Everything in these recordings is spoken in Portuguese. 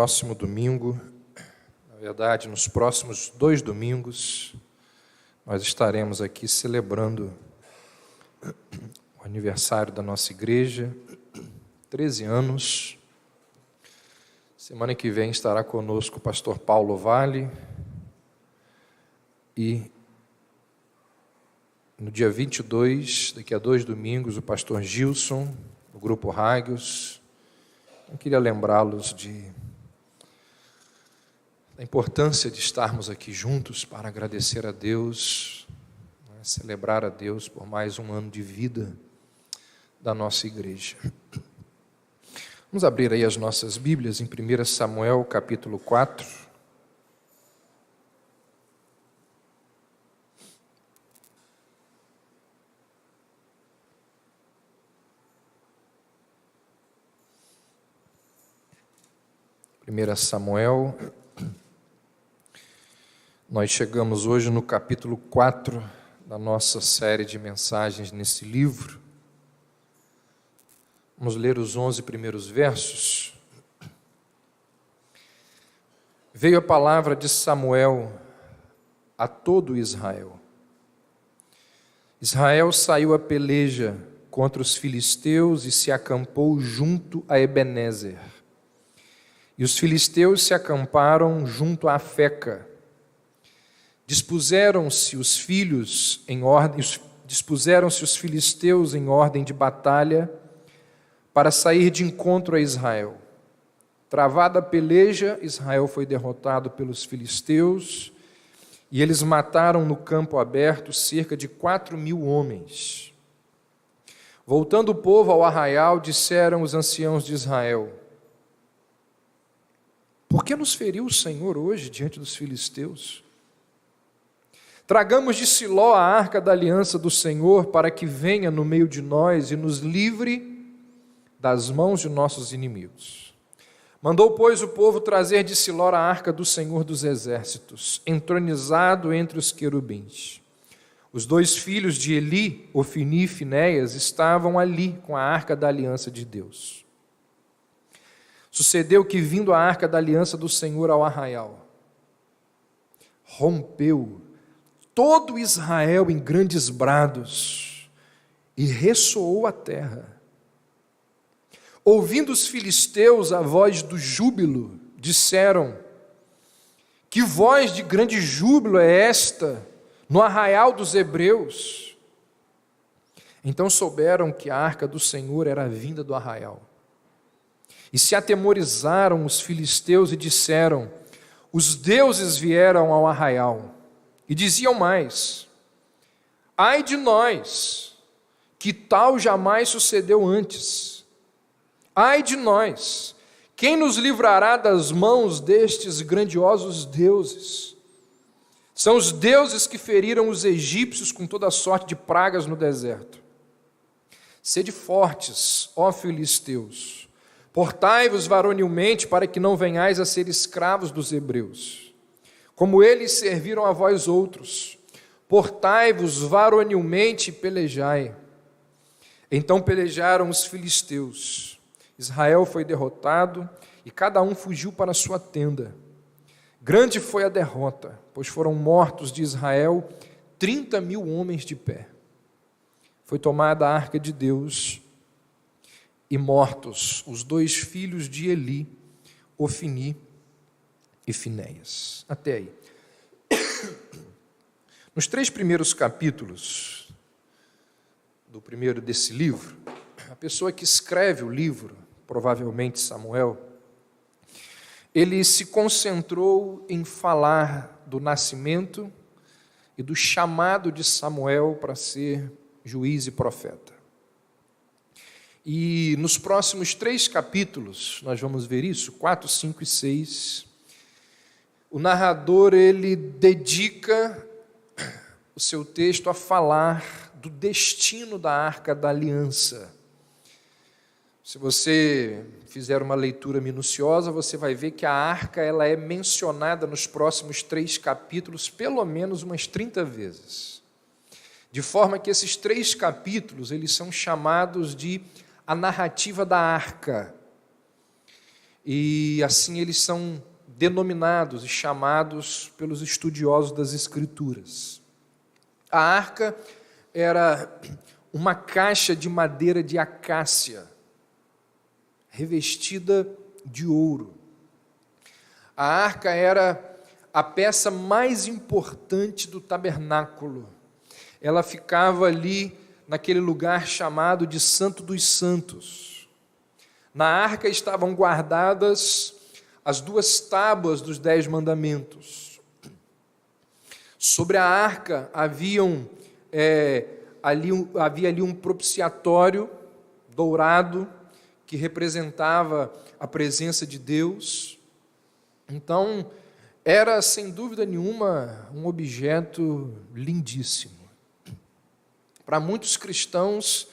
próximo domingo, na verdade, nos próximos 2 domingos, nós estaremos aqui celebrando o aniversário da nossa igreja, 13 anos. Semana que vem estará conosco o pastor Paulo Vale e no dia 22, daqui a 2 domingos, o pastor Gilson, do Grupo Rágios. Eu queria lembrá-los da importância de estarmos aqui juntos para agradecer a Deus, celebrar a Deus por mais um ano de vida da nossa igreja. Vamos abrir aí as nossas Bíblias em 1 Samuel, capítulo 4. Samuel, nós chegamos hoje no capítulo 4 da nossa série de mensagens nesse livro. Vamos ler os 11 primeiros versos. Veio a palavra de Samuel a todo Israel. Israel saiu a peleja contra os filisteus e se acampou junto a Ebenezer. E os filisteus se acamparam junto a Afeca. Dispuseram-se os filisteus em ordem de batalha para sair de encontro a Israel. Travada a peleja, Israel foi derrotado pelos filisteus e eles mataram no campo aberto cerca de 4.000 homens. Voltando o povo ao arraial, disseram os anciãos de Israel: por que nos feriu o Senhor hoje diante dos filisteus? Tragamos de Siló a arca da aliança do Senhor para que venha no meio de nós e nos livre das mãos de nossos inimigos. Mandou, pois, o povo trazer de Siló a arca do Senhor dos exércitos, entronizado entre os querubins. Os 2 filhos de Eli, Ofni e Finéias, estavam ali com a arca da aliança de Deus. Sucedeu que, vindo a arca da aliança do Senhor ao arraial, rompeu todo Israel em grandes brados e ressoou a terra. Ouvindo os filisteus a voz do júbilo, disseram: que voz de grande júbilo é esta no arraial dos hebreus? Então souberam que a arca do Senhor era a vinda do arraial. E se atemorizaram os filisteus e disseram: os deuses vieram ao arraial. E diziam mais: ai de nós, que tal jamais sucedeu antes. Ai de nós, quem nos livrará das mãos destes grandiosos deuses? São os deuses que feriram os egípcios com toda sorte de pragas no deserto. Sede fortes, ó filisteus, portai-vos varonilmente para que não venhais a ser escravos dos hebreus. Como eles serviram a vós outros, portai-vos varonilmente e pelejai. Então pelejaram os filisteus. Israel foi derrotado e cada um fugiu para sua tenda. Grande foi a derrota, pois foram mortos de Israel 30.000 homens de pé. Foi tomada a arca de Deus e mortos os 2 filhos de Eli, Ofni e Finéias. Até aí. Nos 3 primeiros capítulos do primeiro desse livro, a pessoa que escreve o livro, provavelmente Samuel, ele se concentrou em falar do nascimento e do chamado de Samuel para ser juiz e profeta. E nos próximos 3 capítulos, nós vamos ver isso, 4, 5 e 6, o narrador ele dedica o seu texto a falar do destino da Arca da Aliança. Se você fizer uma leitura minuciosa, você vai ver que a arca ela é mencionada nos próximos 3 capítulos pelo menos umas 30 vezes. De forma que esses 3 capítulos eles são chamados de a narrativa da arca. e assim eles são denominados e chamados pelos estudiosos das Escrituras. A arca era uma caixa de madeira de acácia, revestida de ouro. A arca era a peça mais importante do tabernáculo. Ela ficava ali naquele lugar chamado de Santo dos Santos. Na arca estavam guardadas as 2 tábuas dos 10 mandamentos. Sobre a arca havia ali um propiciatório dourado que representava a presença de Deus. Então, era sem dúvida nenhuma um objeto lindíssimo. Para muitos cristãos,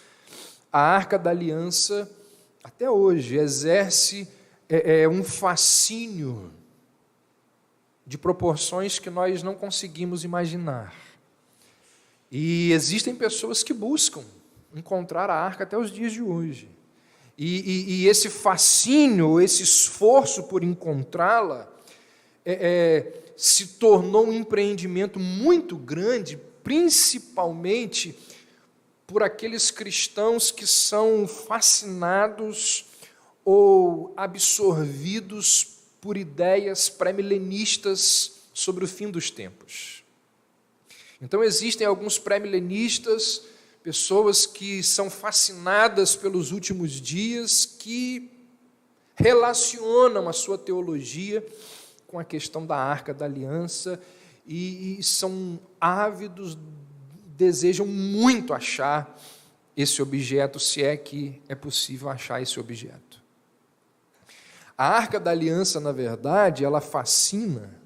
a Arca da Aliança, até hoje, exerce um fascínio de proporções que nós não conseguimos imaginar. E existem pessoas que buscam encontrar a arca até os dias de hoje. E esse fascínio, esse esforço por encontrá-la, se tornou um empreendimento muito grande, principalmente por aqueles cristãos que são fascinados ou absorvidos por ideias pré-milenistas sobre o fim dos tempos. Então existem alguns pré-milenistas, pessoas que são fascinadas pelos últimos dias, que relacionam a sua teologia com a questão da Arca da Aliança e são ávidos, desejam muito achar esse objeto, se é que é possível achar esse objeto. A Arca da Aliança, na verdade, ela fascina,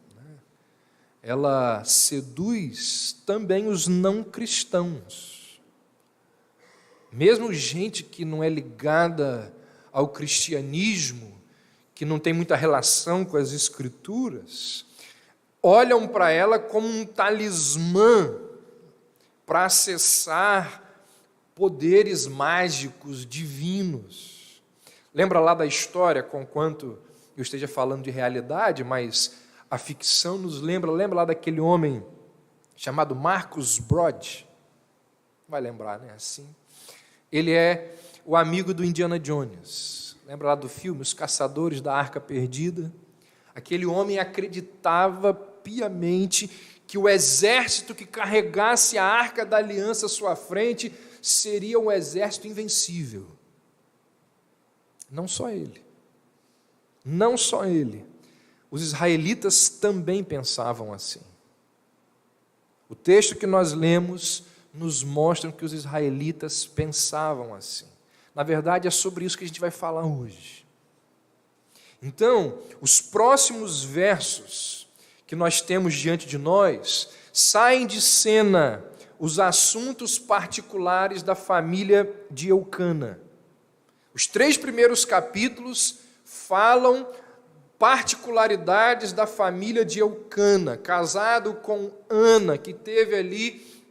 ela seduz também os não cristãos. Mesmo gente que não é ligada ao cristianismo, que não tem muita relação com as Escrituras, olham para ela como um talismã para acessar poderes mágicos, divinos. Lembra lá da história, conquanto eu esteja falando de realidade, mas a ficção nos lembra lá daquele homem chamado Marcus Brod, vai lembrar, né? Assim. Ele é o amigo do Indiana Jones. Lembra lá do filme, Os Caçadores da Arca Perdida? Aquele homem acreditava piamente que o exército que carregasse a Arca da Aliança à sua frente seria um exército invencível. Não só ele. Não só ele. Os israelitas também pensavam assim. O texto que nós lemos nos mostra que os israelitas pensavam assim. Na verdade, é sobre isso que a gente vai falar hoje. Então, os próximos versos que nós temos diante de nós saem de cena os assuntos particulares da família de Eucana. Os 3 primeiros capítulos falam particularidades da família de Eucana, casado com Ana, que teve ali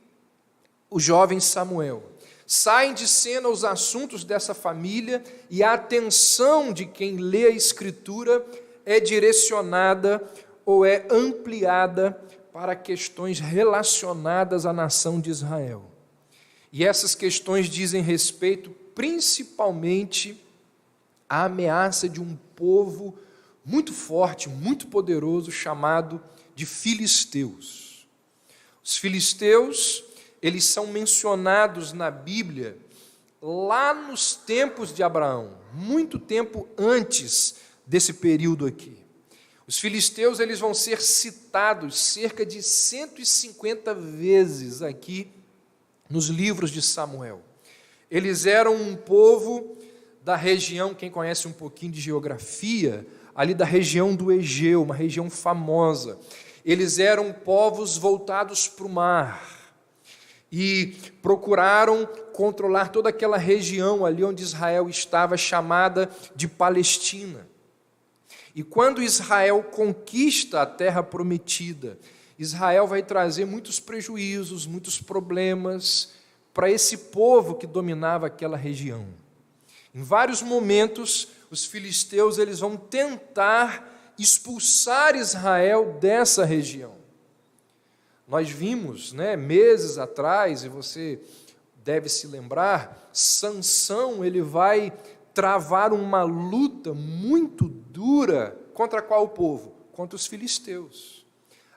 o jovem Samuel. Saem de cena os assuntos dessa família e a atenção de quem lê a Escritura é direcionada ou é ampliada para questões relacionadas à nação de Israel. E essas questões dizem respeito principalmente à ameaça de um povo muito forte, muito poderoso, chamado de filisteus. Os filisteus, eles são mencionados na Bíblia lá nos tempos de Abraão, muito tempo antes desse período aqui. Os filisteus, eles vão ser citados cerca de 150 vezes aqui nos livros de Samuel. Eles eram um povo da região, quem conhece um pouquinho de geografia, ali da região do Egeu, uma região famosa. Eles eram povos voltados para o mar e procuraram controlar toda aquela região ali onde Israel estava, chamada de Palestina. E quando Israel conquista a terra prometida, Israel vai trazer muitos prejuízos, muitos problemas para esse povo que dominava aquela região. Em vários momentos, os filisteus eles vão tentar expulsar Israel dessa região. Nós vimos, meses atrás, e você deve se lembrar, Sansão ele vai travar uma luta muito dura contra qual povo? Contra os filisteus.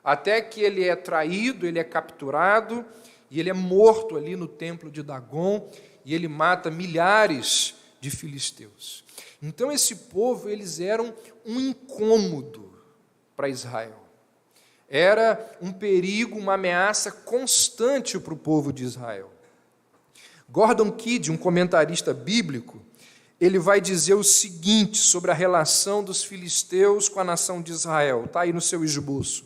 Até que ele é traído, ele é capturado e ele é morto ali no templo de Dagon e ele mata milhares de filisteus. Então esse povo, eles eram um incômodo para Israel. Era um perigo, uma ameaça constante para o povo de Israel. Gordon Kidd, um comentarista bíblico, ele vai dizer o seguinte sobre a relação dos filisteus com a nação de Israel. Está aí no seu esboço.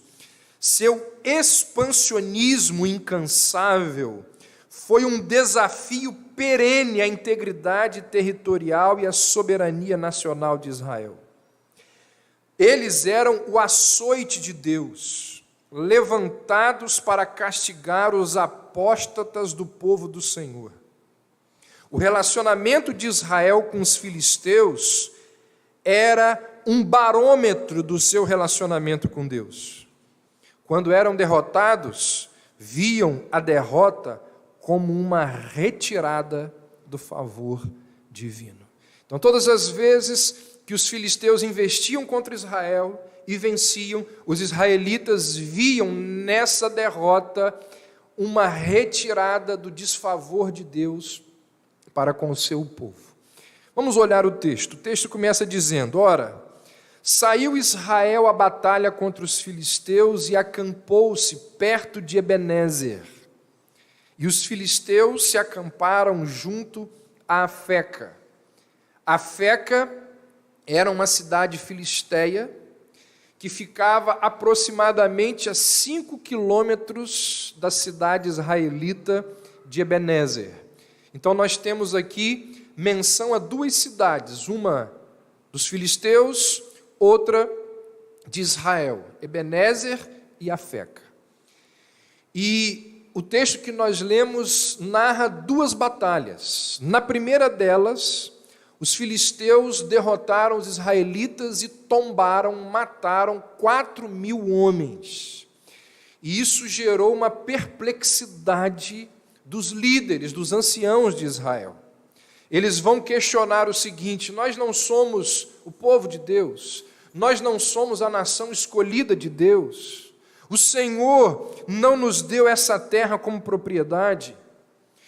Seu expansionismo incansável foi um desafio perene à integridade territorial e à soberania nacional de Israel. Eles eram o açoite de Deus, levantados para castigar os apóstatas do povo do Senhor. O relacionamento de Israel com os filisteus era um barômetro do seu relacionamento com Deus. Quando eram derrotados, viam a derrota como uma retirada do favor divino. Então, todas as vezes que os filisteus investiam contra Israel e venciam, os israelitas viam nessa derrota uma retirada do desfavor de Deus para com o seu povo. Vamos olhar o texto. O texto começa dizendo: ora, saiu Israel à batalha contra os filisteus e acampou-se perto de Ebenezer. E os filisteus se acamparam junto a Afeca. Afeca era uma cidade filisteia que ficava aproximadamente a 5 quilômetros da cidade israelita de Ebenezer. Então nós temos aqui menção a duas cidades, uma dos filisteus, outra de Israel, Ebenezer e Afeca. E o texto que nós lemos narra duas batalhas. Na primeira delas, os filisteus derrotaram os israelitas e mataram 4.000 homens. E isso gerou uma perplexidade dos líderes, dos anciãos de Israel. Eles vão questionar o seguinte: nós não somos o povo de Deus, nós não somos a nação escolhida de Deus, o Senhor não nos deu essa terra como propriedade,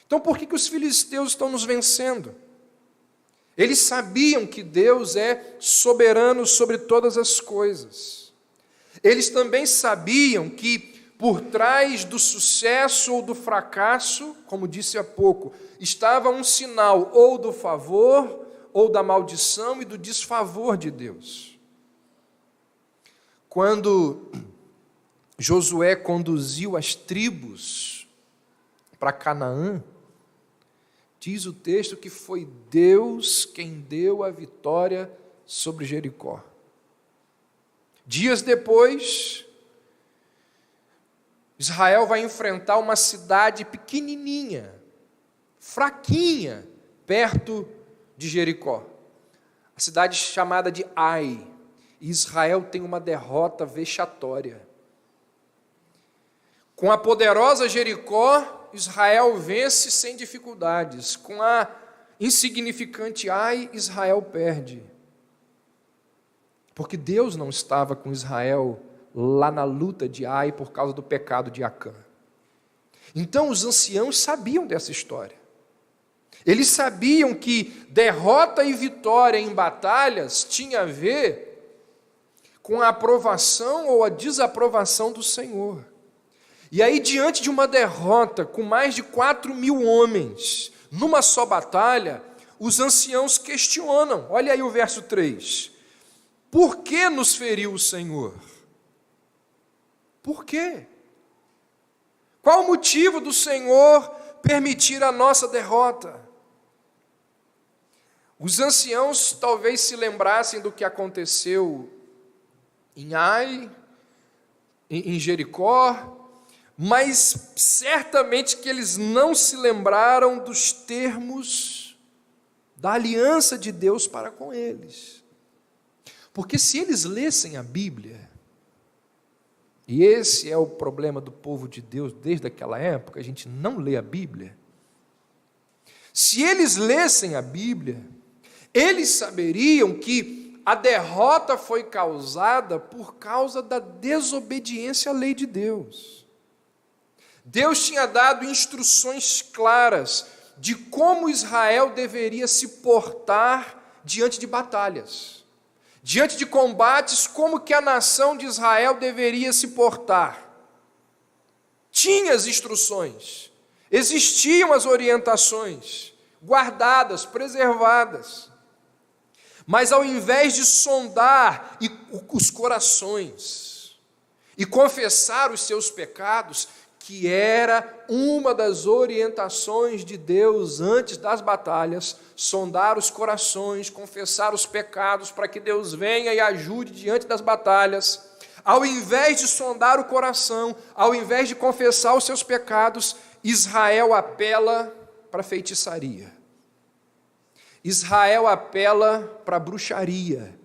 então por que os filisteus estão nos vencendo? Eles sabiam que Deus é soberano sobre todas as coisas. Eles também sabiam que por trás do sucesso ou do fracasso, como disse há pouco, estava um sinal ou do favor, ou da maldição e do desfavor de Deus. Quando Josué conduziu as tribos para Canaã, diz o texto que foi Deus quem deu a vitória sobre Jericó. Dias depois, Israel vai enfrentar uma cidade pequenininha, fraquinha, perto de Jericó. A cidade chamada de Ai. E Israel tem uma derrota vexatória. Com a poderosa Jericó, Israel vence sem dificuldades. Com a insignificante Ai, Israel perde. Porque Deus não estava com Israel lá na luta de Ai por causa do pecado de Acã. Então os anciãos sabiam dessa história. Eles sabiam que derrota e vitória em batalhas tinha a ver com a aprovação ou a desaprovação do Senhor. E aí, diante de uma derrota com mais de 4.000 homens, numa só batalha, os anciãos questionam. Olha aí o verso 3. Por que nos feriu o Senhor? Por quê? Qual o motivo do Senhor permitir a nossa derrota? Os anciãos talvez se lembrassem do que aconteceu em Ai, em Jericó, mas certamente que eles não se lembraram dos termos da aliança de Deus para com eles. Porque se eles lessem a Bíblia, e esse é o problema do povo de Deus desde aquela época, a gente não lê a Bíblia. Se eles lessem a Bíblia, eles saberiam que a derrota foi causada por causa da desobediência à lei de Deus. Deus tinha dado instruções claras de como Israel deveria se portar diante de batalhas. Diante de combates, como que a nação de Israel deveria se portar. Tinha as instruções, existiam as orientações, guardadas, preservadas. Mas ao invés de sondar os corações e confessar os seus pecados, que era uma das orientações de Deus antes das batalhas, sondar os corações, confessar os pecados para que Deus venha e ajude diante das batalhas. Ao invés de sondar o coração, ao invés de confessar os seus pecados, Israel apela para a feitiçaria. Israel apela para a bruxaria.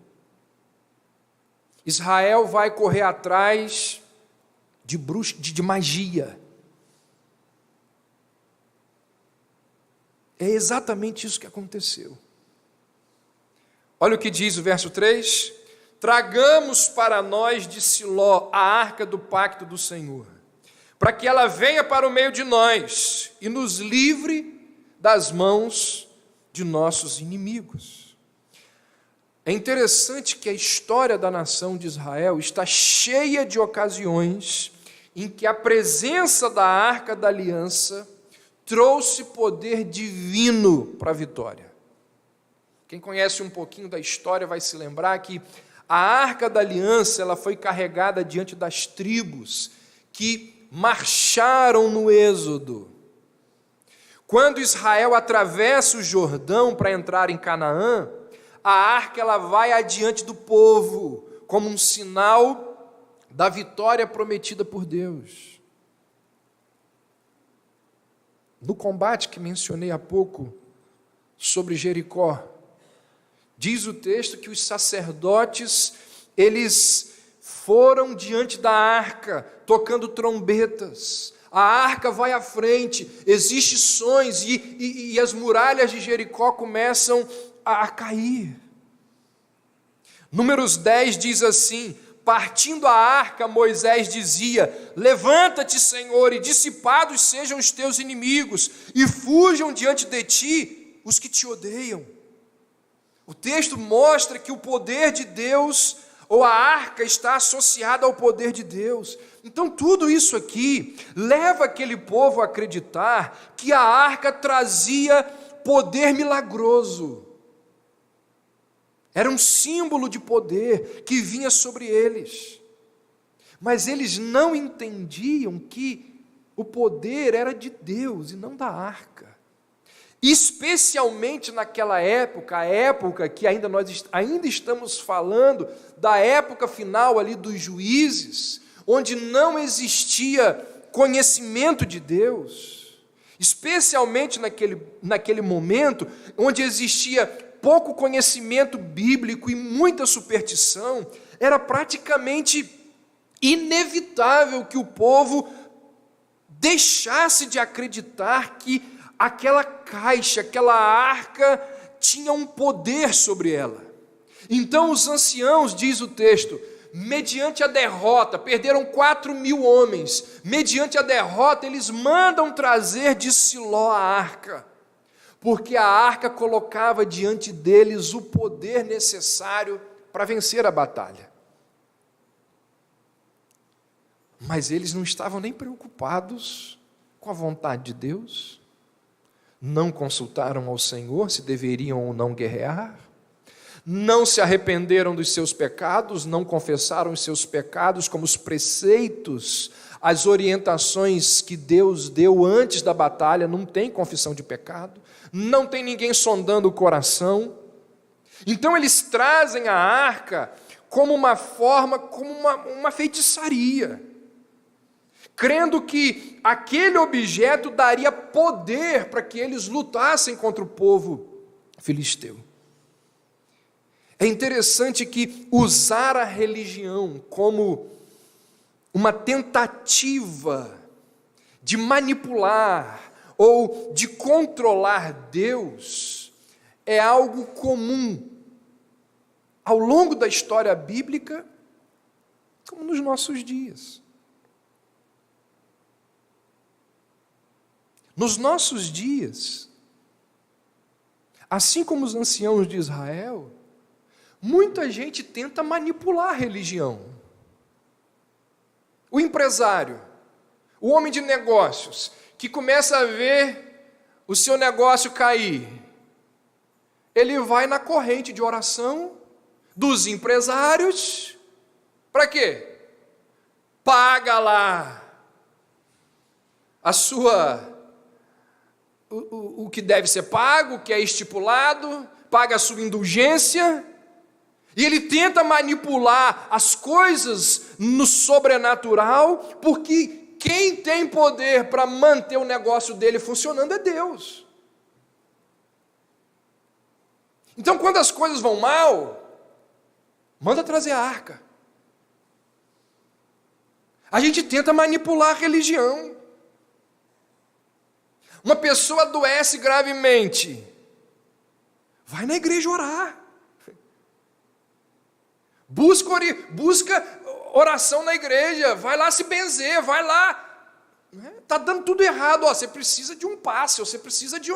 Israel vai correr atrás de magia. É exatamente isso que aconteceu. Olha o que diz o verso 3: tragamos para nós de Siló a arca do pacto do Senhor, para que ela venha para o meio de nós e nos livre das mãos de nossos inimigos. É interessante que a história da nação de Israel está cheia de ocasiões em que a presença da arca da aliança trouxe poder divino para a vitória. Quem conhece um pouquinho da história vai se lembrar que a arca da aliança ela foi carregada diante das tribos que marcharam no Êxodo. Quando Israel atravessa o Jordão para entrar em Canaã, a arca ela vai adiante do povo, como um sinal da vitória prometida por Deus. No combate que mencionei há pouco, sobre Jericó, diz o texto que os sacerdotes, eles foram diante da arca, tocando trombetas. A arca vai à frente, existem sons e as muralhas de Jericó começam a cair. Números 10 diz assim: partindo a arca, Moisés dizia: levanta-te, Senhor, e dissipados sejam os teus inimigos, e fujam diante de ti os que te odeiam. O texto mostra que o poder de Deus, ou a arca, está associada ao poder de Deus. Então tudo isso aqui leva aquele povo a acreditar que a arca trazia poder milagroso. Era um símbolo de poder que vinha sobre eles. Mas eles não entendiam que o poder era de Deus e não da arca. Especialmente naquela época, a época que ainda estamos falando, da época final ali dos juízes, onde não existia conhecimento de Deus, especialmente naquele momento, onde existia pouco conhecimento bíblico e muita superstição, era praticamente inevitável que o povo deixasse de acreditar que aquela caixa, aquela arca, tinha um poder sobre ela. Então os anciãos, diz o texto, mediante a derrota, perderam 4.000 homens, mediante a derrota eles mandam trazer de Siló a arca, porque a arca colocava diante deles o poder necessário para vencer a batalha. Mas eles não estavam nem preocupados com a vontade de Deus, não consultaram ao Senhor se deveriam ou não guerrear, não se arrependeram dos seus pecados, não confessaram os seus pecados como os preceitos, as orientações que Deus deu antes da batalha. Não tem confissão de pecado, não tem ninguém sondando o coração. Então eles trazem a arca como uma forma, como uma feitiçaria, crendo que aquele objeto daria poder para que eles lutassem contra o povo filisteu. É interessante que usar a religião como uma tentativa de manipular ou de controlar Deus é algo comum ao longo da história bíblica, como nos nossos dias. Nos nossos dias, assim como os anciãos de Israel, muita gente tenta manipular a religião. O empresário, o homem de negócios, que começa a ver o seu negócio cair, ele vai na corrente de oração dos empresários, para quê? Paga lá o que deve ser pago, o que é estipulado, paga a sua indulgência, e ele tenta manipular as coisas no sobrenatural, porque quem tem poder para manter o negócio dele funcionando é Deus. Então, quando as coisas vão mal, manda trazer a arca. A gente tenta manipular a religião. Uma pessoa adoece gravemente, vai na igreja orar. Busca oração na igreja, vai lá se benzer, vai lá. Está dando tudo errado, você precisa de um passe, você precisa de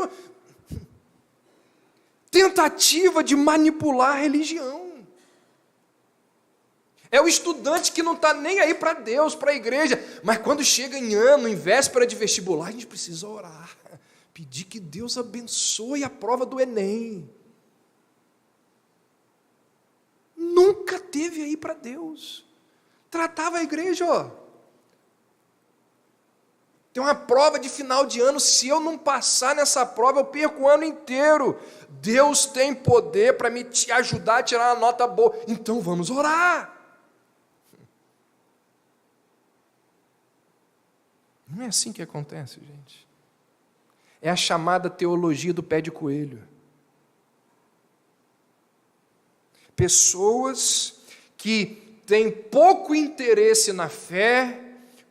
tentativa de manipular a religião. É o estudante que não está nem aí para Deus, para a igreja, mas quando chega em ano, em véspera de vestibular, a gente precisa orar, pedir que Deus abençoe a prova do Enem. Nunca teve aí para Deus. Tratava a igreja, tem uma prova de final de ano, se eu não passar nessa prova, eu perco o ano inteiro. Deus tem poder para me ajudar a tirar uma nota boa, então vamos orar. Não é assim que acontece, gente. É a chamada teologia do pé de coelho. Pessoas que têm pouco interesse na fé,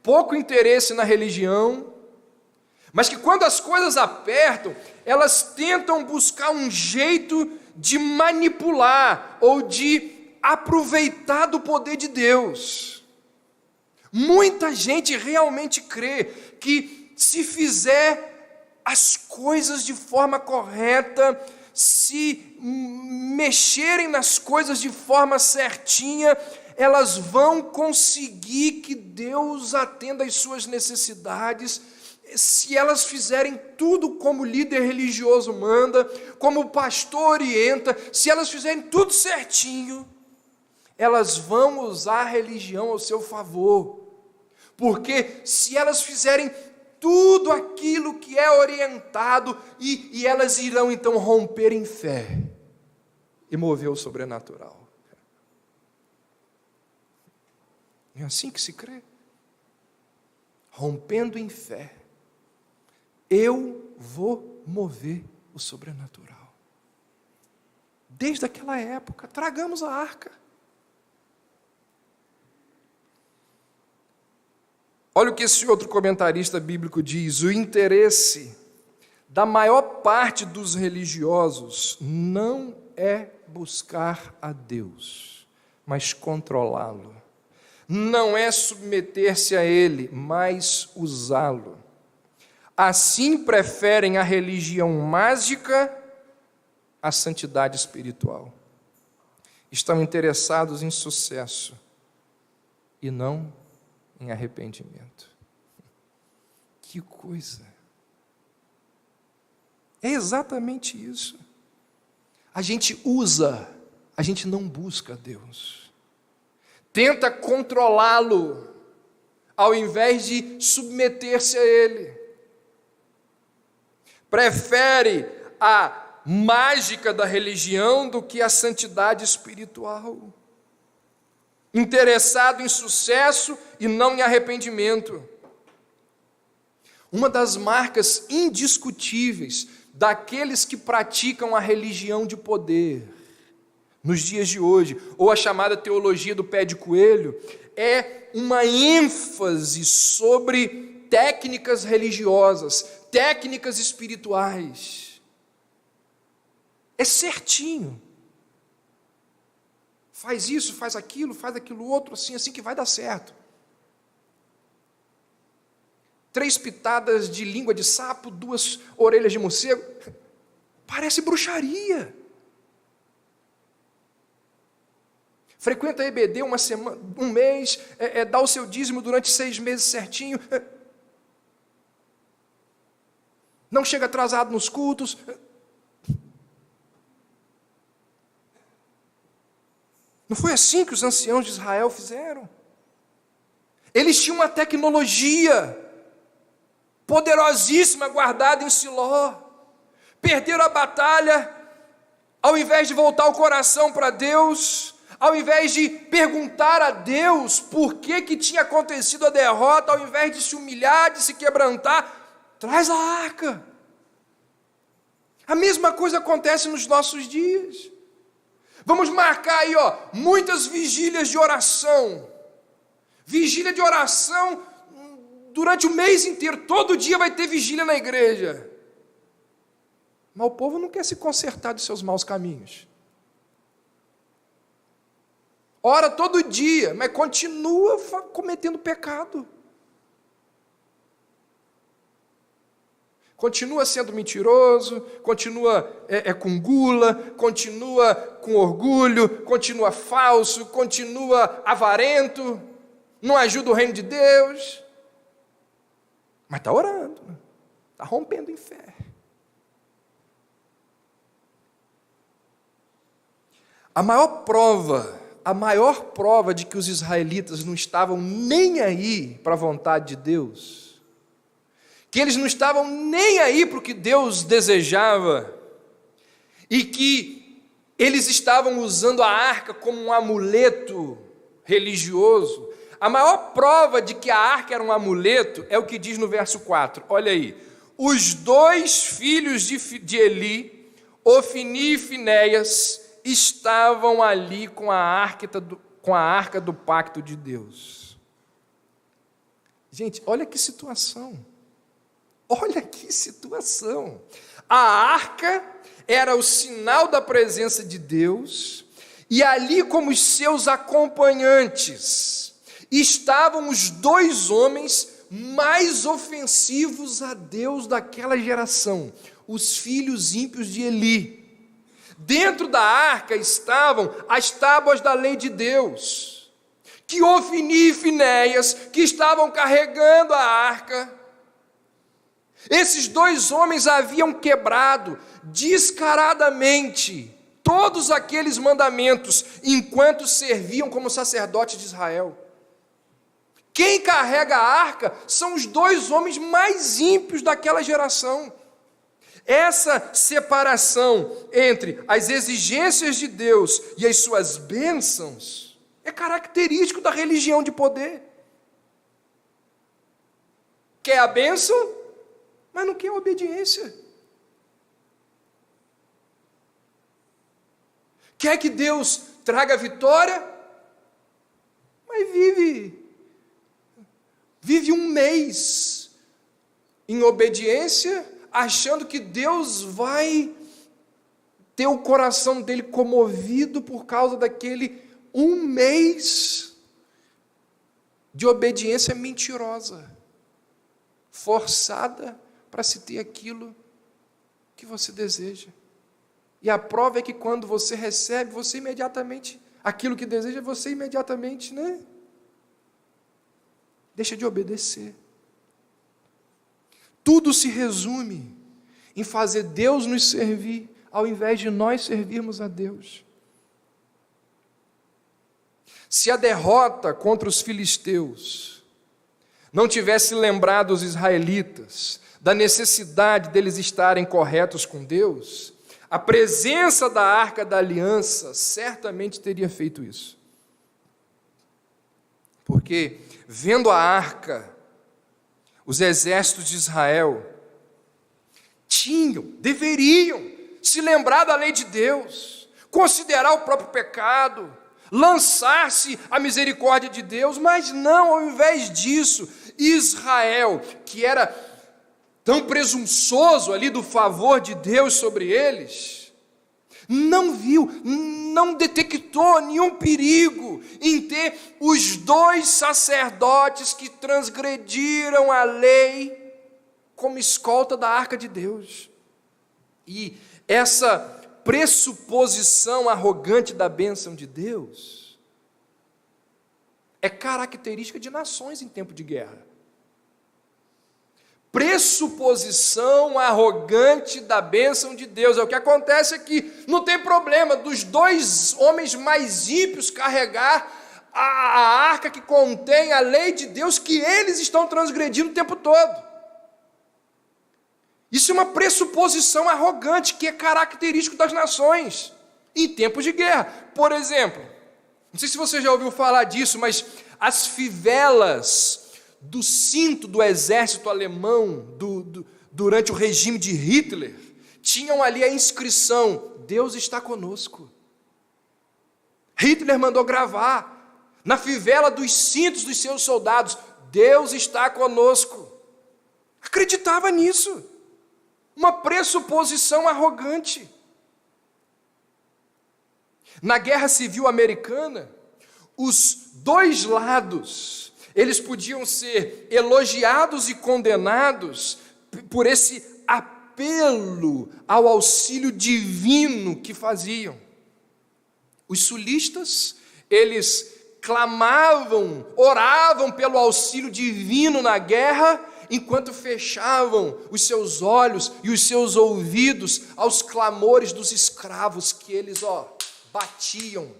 pouco interesse na religião, mas que quando as coisas apertam, elas tentam buscar um jeito de manipular ou de aproveitar do poder de Deus. Muita gente realmente crê que se fizer as coisas de forma correta, se mexerem nas coisas de forma certinha, elas vão conseguir que Deus atenda às suas necessidades, se elas fizerem tudo como o líder religioso manda, como o pastor orienta, se elas fizerem tudo certinho, elas vão usar a religião ao seu favor, porque se elas fizerem tudo aquilo que é orientado, e elas irão então romper em fé e mover o sobrenatural. É assim que se crê. Rompendo em fé, eu vou mover o sobrenatural. Desde aquela época, tragamos a arca. Olha o que esse outro comentarista bíblico diz: o interesse da maior parte dos religiosos não é buscar a Deus, mas controlá-lo. Não é submeter-se a Ele, mas usá-lo. Assim preferem a religião mágica à santidade espiritual. Estão interessados em sucesso e não em arrependimento. Que coisa! É exatamente isso. A gente usa, a gente não busca Deus. Tenta controlá-lo, ao invés de submeter-se a Ele. Prefere a mágica da religião do que a santidade espiritual. Interessado em sucesso e não em arrependimento. Uma das marcas indiscutíveis daqueles que praticam a religião de poder nos dias de hoje, ou a chamada teologia do pé de coelho, é uma ênfase sobre técnicas religiosas, técnicas espirituais. É certinho. Faz isso, faz aquilo outro, assim que vai dar certo. 3 pitadas de língua de sapo, 2 orelhas de morcego. Parece bruxaria. Frequenta a EBD uma semana, um mês, dá o seu dízimo durante 6 meses certinho. Não chega atrasado nos cultos. Não foi assim que os anciãos de Israel fizeram? Eles tinham uma tecnologia poderosíssima guardada em Siló. Perderam a batalha, ao invés de voltar o coração para Deus, ao invés de perguntar a Deus por que tinha acontecido a derrota, ao invés de se humilhar, de se quebrantar, traz a arca. A mesma coisa acontece nos nossos dias. Vamos marcar aí, muitas vigílias de oração. Vigília de oração durante o mês inteiro. Todo dia vai ter vigília na igreja. Mas o povo não quer se consertar dos seus maus caminhos. Ora todo dia, mas continua cometendo pecado. Continua sendo mentiroso, continua com gula, continua com orgulho, continua falso, continua avarento, não ajuda o reino de Deus, mas está orando, está rompendo em fé. A maior prova de que os israelitas não estavam nem aí para a vontade de Deus, que eles não estavam nem aí para o que Deus desejava, e que eles estavam usando a arca como um amuleto religioso. A maior prova de que a arca era um amuleto é o que diz no verso 4, olha aí: os 2 filhos de Eli, Ofni e Finéias, estavam ali com a arca do pacto de Deus. Gente, olha que situação. Olha que situação. A arca era o sinal da presença de Deus, e ali como os seus acompanhantes estavam os 2 homens mais ofensivos a Deus daquela geração, os filhos ímpios de Eli. Dentro da arca estavam as tábuas da lei de Deus, que Ofni e Finéias, que estavam carregando a arca, esses 2 homens haviam quebrado descaradamente todos aqueles mandamentos, enquanto serviam como sacerdotes de Israel. Quem carrega a arca são os 2 homens mais ímpios daquela geração. Essa separação entre as exigências de Deus e as suas bênçãos é característico da religião de poder. Quer a bênção, mas não quer a obediência. Quer que Deus traga vitória, mas vive um mês em obediência, achando que Deus vai ter o coração dele comovido por causa daquele um mês de obediência mentirosa, forçada para se ter aquilo que você deseja. E a prova é que quando você recebe, você imediatamente, aquilo que deseja, você imediatamente, deixa de obedecer. Tudo se resume em fazer Deus nos servir, ao invés de nós servirmos a Deus. Se a derrota contra os filisteus não tivesse lembrado os israelitas da necessidade deles estarem corretos com Deus, a presença da arca da aliança certamente teria feito isso. Porque, vendo a arca, os exércitos de Israel deveriam se lembrar da lei de Deus, considerar o próprio pecado, lançar-se à misericórdia de Deus, mas não, ao invés disso, Israel, que era tão presunçoso ali do favor de Deus sobre eles, não viu, não detectou nenhum perigo em ter os 2 sacerdotes que transgrediram a lei como escolta da arca de Deus. E essa pressuposição arrogante da bênção de Deus é característica de nações em tempo de guerra. Pressuposição arrogante da bênção de Deus. É o que acontece aqui. Não tem problema dos 2 homens mais ímpios carregar a arca que contém a lei de Deus que eles estão transgredindo o tempo todo. Isso é uma pressuposição arrogante que é característico das nações em tempos de guerra. Por exemplo, não sei se você já ouviu falar disso, mas as fivelas do cinto do exército alemão durante o regime de Hitler tinham ali a inscrição: Deus está conosco. Hitler mandou gravar na fivela dos cintos dos seus soldados: Deus está conosco. Acreditava nisso. Uma pressuposição arrogante. Na Guerra Civil Americana, os 2 lados, eles podiam ser elogiados e condenados por esse apelo ao auxílio divino que faziam. Os sulistas, eles clamavam, oravam pelo auxílio divino na guerra, enquanto fechavam os seus olhos e os seus ouvidos aos clamores dos escravos que eles, batiam,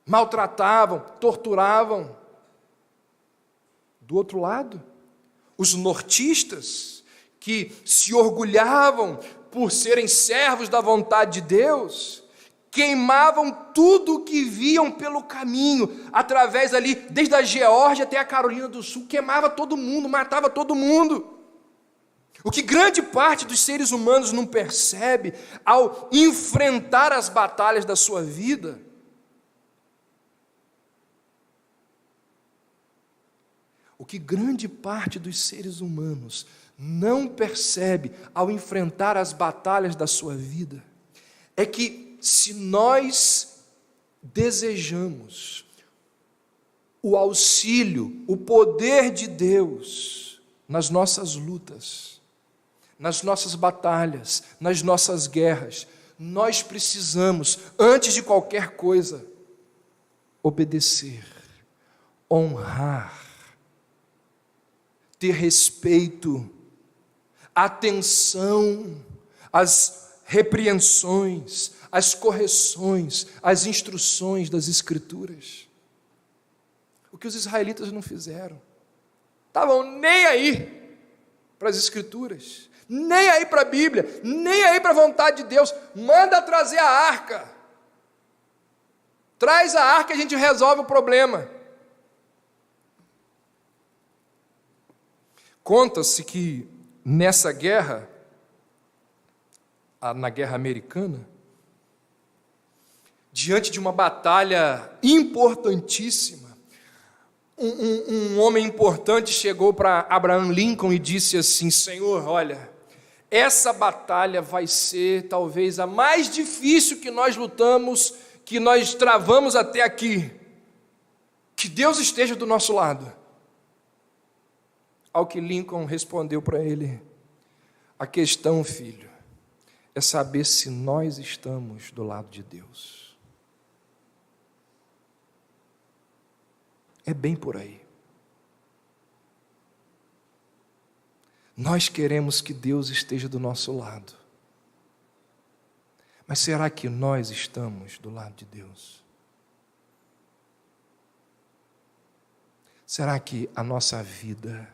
maltratavam, torturavam. Do outro lado, os nortistas, que se orgulhavam por serem servos da vontade de Deus, queimavam tudo o que viam pelo caminho, através ali, desde a Geórgia até a Carolina do Sul, queimava todo mundo, matava todo mundo. O que grande parte dos seres humanos não percebe ao enfrentar as batalhas da sua vida, o que grande parte dos seres humanos não percebe ao enfrentar as batalhas da sua vida, é que se nós desejamos o auxílio, o poder de Deus nas nossas lutas, nas nossas batalhas, nas nossas guerras, nós precisamos, antes de qualquer coisa, obedecer, honrar, ter respeito, atenção às repreensões, às correções, às instruções das Escrituras. O que os israelitas não fizeram. Estavam nem aí para as Escrituras, nem aí para a Bíblia, nem aí para a vontade de Deus. Manda trazer a arca. Traz a arca e a gente resolve o problema. Conta-se que nessa guerra, na guerra americana, diante de uma batalha importantíssima, um homem importante chegou para Abraham Lincoln e disse assim: Senhor, olha, essa batalha vai ser talvez a mais difícil que nós lutamos, que nós travamos até aqui. Que Deus esteja do nosso lado. Ao que Lincoln respondeu para ele: a questão, filho, é saber se nós estamos do lado de Deus. É bem por aí. Nós queremos que Deus esteja do nosso lado. Mas será que nós estamos do lado de Deus? Será que a nossa vida,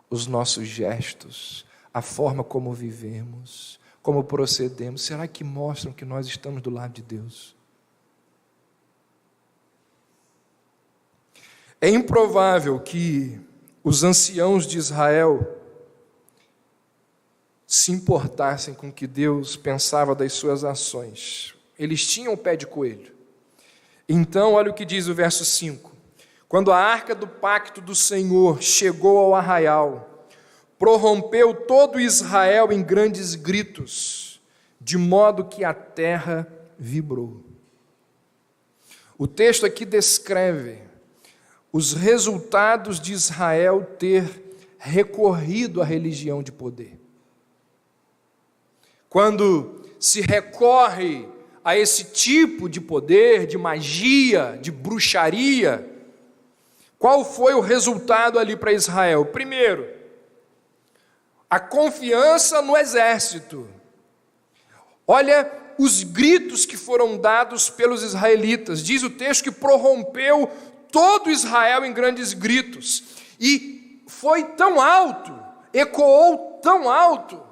os nossos gestos, a forma como vivemos, como procedemos, será que mostram que nós estamos do lado de Deus? É improvável que os anciãos de Israel se importassem com o que Deus pensava das suas ações. Eles tinham o pé de coelho. Então, olha o que diz o verso 5. Quando a arca do pacto do Senhor chegou ao arraial, prorrompeu todo Israel em grandes gritos, de modo que a terra vibrou. O texto aqui descreve os resultados de Israel ter recorrido à religião de poder. Quando se recorre a esse tipo de poder, de magia, de bruxaria, qual foi o resultado ali para Israel? Primeiro, a confiança no exército. Olha os gritos que foram dados pelos israelitas. Diz o texto que prorrompeu todo Israel em grandes gritos. E foi tão alto, ecoou tão alto,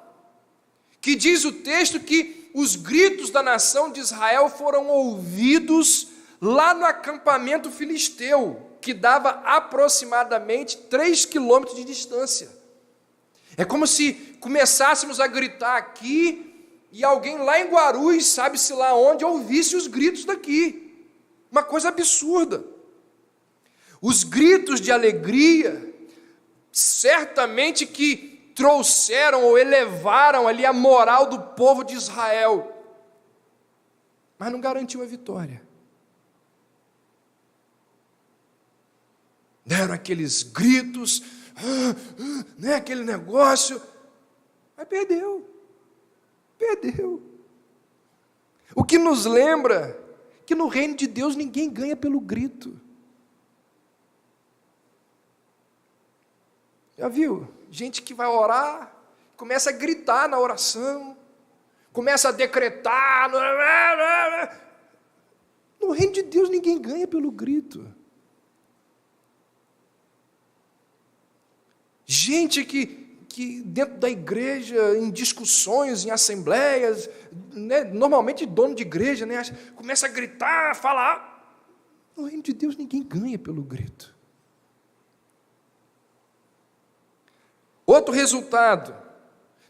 que diz o texto que os gritos da nação de Israel foram ouvidos lá no acampamento filisteu, que dava aproximadamente 3 quilômetros de distância. É como se começássemos a gritar aqui e alguém lá em Guarulhos, sabe-se lá onde, ouvisse os gritos daqui. Uma coisa absurda. Os gritos de alegria, certamente que trouxeram ou elevaram ali a moral do povo de Israel, mas não garantiu a vitória. Deram aqueles gritos, né, aquele negócio, mas perdeu. O que nos lembra que no reino de Deus ninguém ganha pelo grito. Já viu? Gente que vai orar, começa a gritar na oração, começa a decretar. No reino de Deus ninguém ganha pelo grito. Gente que dentro da igreja, em discussões, em assembleias, né, normalmente dono de igreja, né, começa a gritar, a falar. No reino de Deus ninguém ganha pelo grito. Outro resultado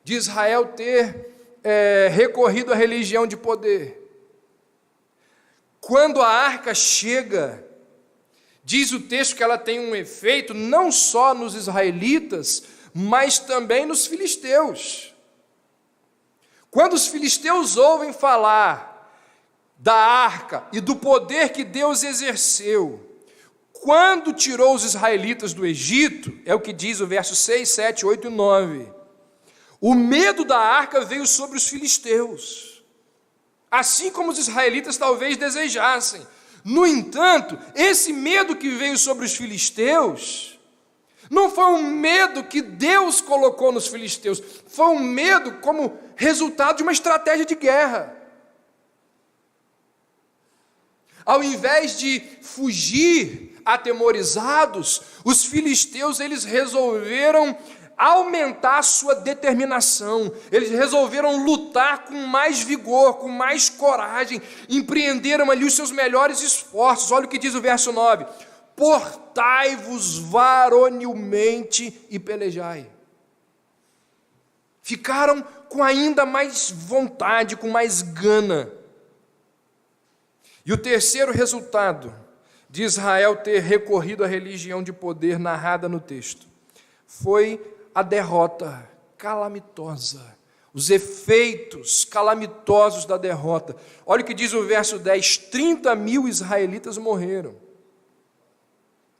de Israel ter recorrido à religião de poder. Quando a arca chega, diz o texto que ela tem um efeito não só nos israelitas, mas também nos filisteus. Quando os filisteus ouvem falar da arca e do poder que Deus exerceu, quando tirou os israelitas do Egito, é o que diz o verso 6, 7, 8 e 9, o medo da arca veio sobre os filisteus, assim como os israelitas talvez desejassem. No entanto, esse medo que veio sobre os filisteus, não foi um medo que Deus colocou nos filisteus, foi um medo como resultado de uma estratégia de guerra. Ao invés de fugir atemorizados, os filisteus eles resolveram aumentar a sua determinação, eles resolveram lutar com mais vigor, com mais coragem, empreenderam ali os seus melhores esforços. Olha o que diz o verso 9: portai-vos varonilmente e pelejai. Ficaram com ainda mais vontade, com mais gana. E o terceiro resultado de Israel ter recorrido à religião de poder narrada no texto foi a derrota calamitosa, os efeitos calamitosos da derrota. Olha o que diz o verso 10: 30 mil israelitas morreram.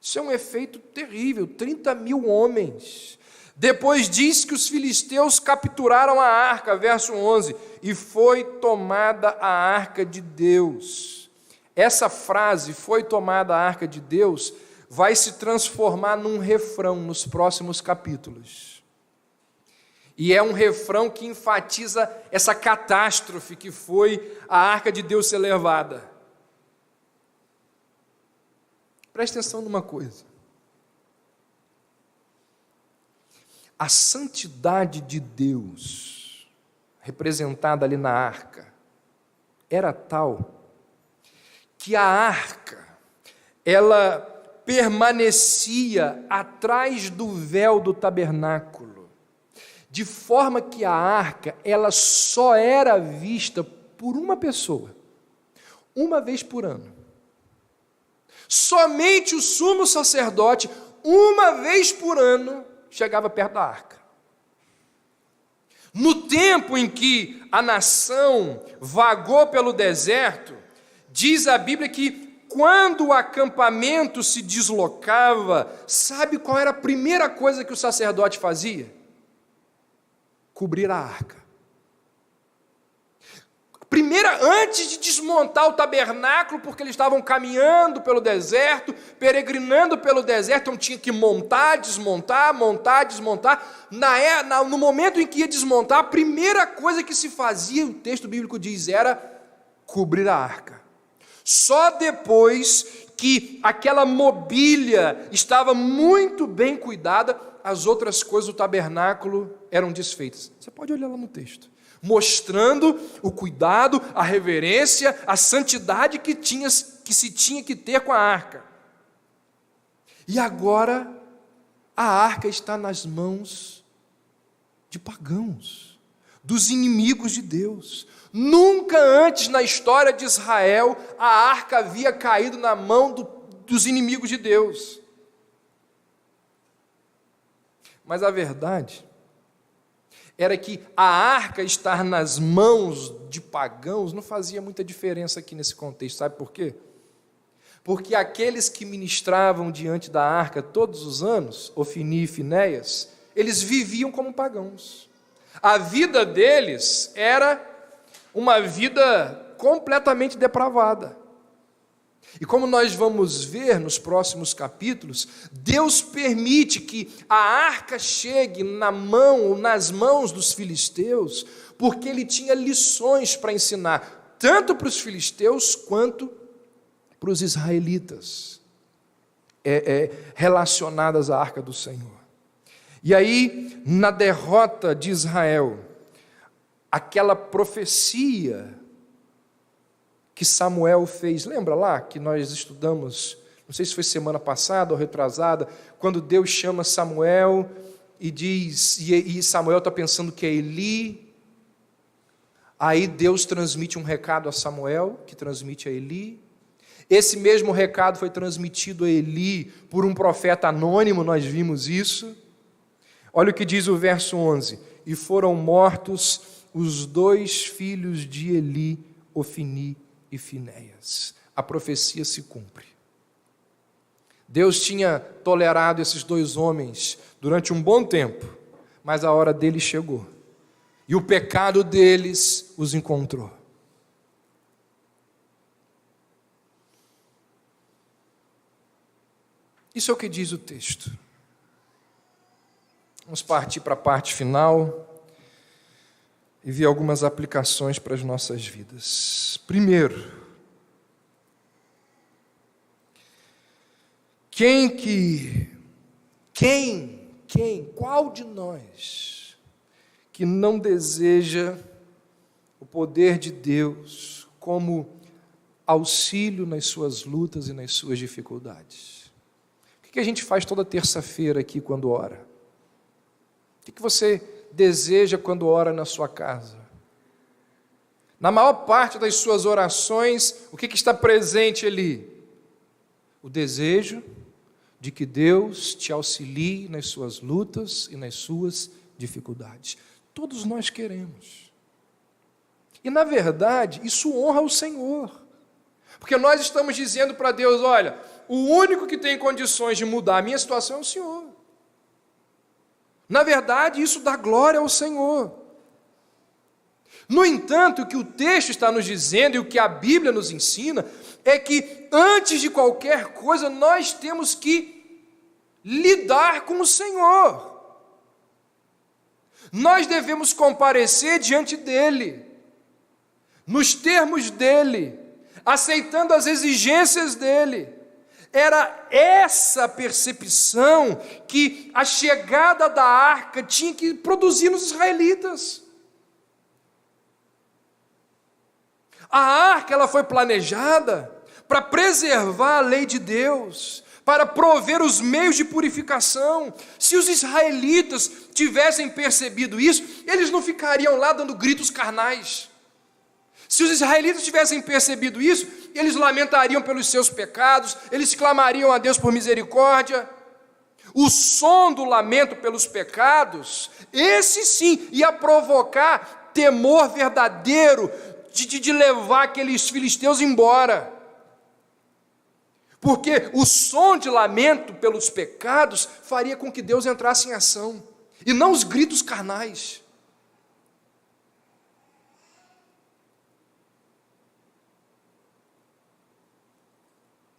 Isso é um efeito terrível, 30 mil homens. Depois diz que os filisteus capturaram a arca, verso 11, e foi tomada a arca de Deus. Essa frase, foi tomada a arca de Deus, vai se transformar num refrão nos próximos capítulos. E é um refrão que enfatiza essa catástrofe que foi a arca de Deus ser levada. Preste atenção numa coisa. A santidade de Deus, representada ali na arca, era tal que a arca, ela permanecia atrás do véu do tabernáculo, de forma que a arca, ela só era vista por uma pessoa, uma vez por ano. Somente o sumo sacerdote, uma vez por ano, chegava perto da arca. No tempo em que a nação vagou pelo deserto, diz a Bíblia que quando o acampamento se deslocava, sabe qual era a primeira coisa que o sacerdote fazia? Cobrir a arca. Antes de desmontar o tabernáculo, porque eles estavam caminhando pelo deserto, peregrinando pelo deserto, então tinha que montar, desmontar. No momento em que ia desmontar, a primeira coisa que se fazia, o texto bíblico diz, era cobrir a arca. Só depois que aquela mobília estava muito bem cuidada, as outras coisas do tabernáculo eram desfeitas. Você pode olhar lá no texto, mostrando o cuidado, a reverência, a santidade que se tinha que ter com a arca. E agora, a arca está nas mãos de pagãos, dos inimigos de Deus. Nunca antes na história de Israel, a arca havia caído na mão dos inimigos de Deus. Mas a verdade era que a arca estar nas mãos de pagãos não fazia muita diferença aqui nesse contexto. Sabe por quê? Porque aqueles que ministravam diante da arca todos os anos, Ofni e Finéias, eles viviam como pagãos. A vida deles era uma vida completamente depravada. E como nós vamos ver nos próximos capítulos, Deus permite que a arca chegue nas mãos dos filisteus, porque Ele tinha lições para ensinar, tanto para os filisteus quanto para os israelitas, relacionadas à arca do Senhor. E aí, na derrota de Israel, aquela profecia que Samuel fez, lembra lá que nós estudamos, não sei se foi semana passada ou retrasada, quando Deus chama Samuel e diz, e Samuel está pensando que é Eli, aí Deus transmite um recado a Samuel, que transmite a Eli, esse mesmo recado foi transmitido a Eli por um profeta anônimo, nós vimos isso. Olha o que diz o verso 11, e foram mortos os 2 filhos de Eli, Ofni e Finéias. A profecia se cumpre. Deus tinha tolerado esses 2 homens durante um bom tempo, mas a hora deles chegou. E o pecado deles os encontrou. Isso é o que diz o texto. Vamos partir para a parte final e ver algumas aplicações para as nossas vidas. Primeiro, qual de nós que não deseja o poder de Deus como auxílio nas suas lutas e nas suas dificuldades? O que a gente faz toda terça-feira aqui quando ora? O que você deseja quando ora na sua casa? Na maior parte das suas orações, o que está presente ali? O desejo de que Deus te auxilie nas suas lutas e nas suas dificuldades. Todos nós queremos. E na verdade, isso honra o Senhor. Porque nós estamos dizendo para Deus, olha, o único que tem condições de mudar a minha situação é o Senhor. Na verdade, isso dá glória ao Senhor. No entanto, o que o texto está nos dizendo e o que a Bíblia nos ensina é que, antes de qualquer coisa, nós temos que lidar com o Senhor. Nós devemos comparecer diante dEle, nos termos dEle, aceitando as exigências dEle. Era essa percepção que a chegada da arca tinha que produzir nos israelitas. A arca ela foi planejada para preservar a lei de Deus, para prover os meios de purificação. Se os israelitas tivessem percebido isso, eles não ficariam lá dando gritos carnais. Se os israelitas tivessem percebido isso, eles lamentariam pelos seus pecados, eles clamariam a Deus por misericórdia. O som do lamento pelos pecados, esse sim ia provocar temor verdadeiro de levar aqueles filisteus embora. Porque o som de lamento pelos pecados faria com que Deus entrasse em ação, e não os gritos carnais.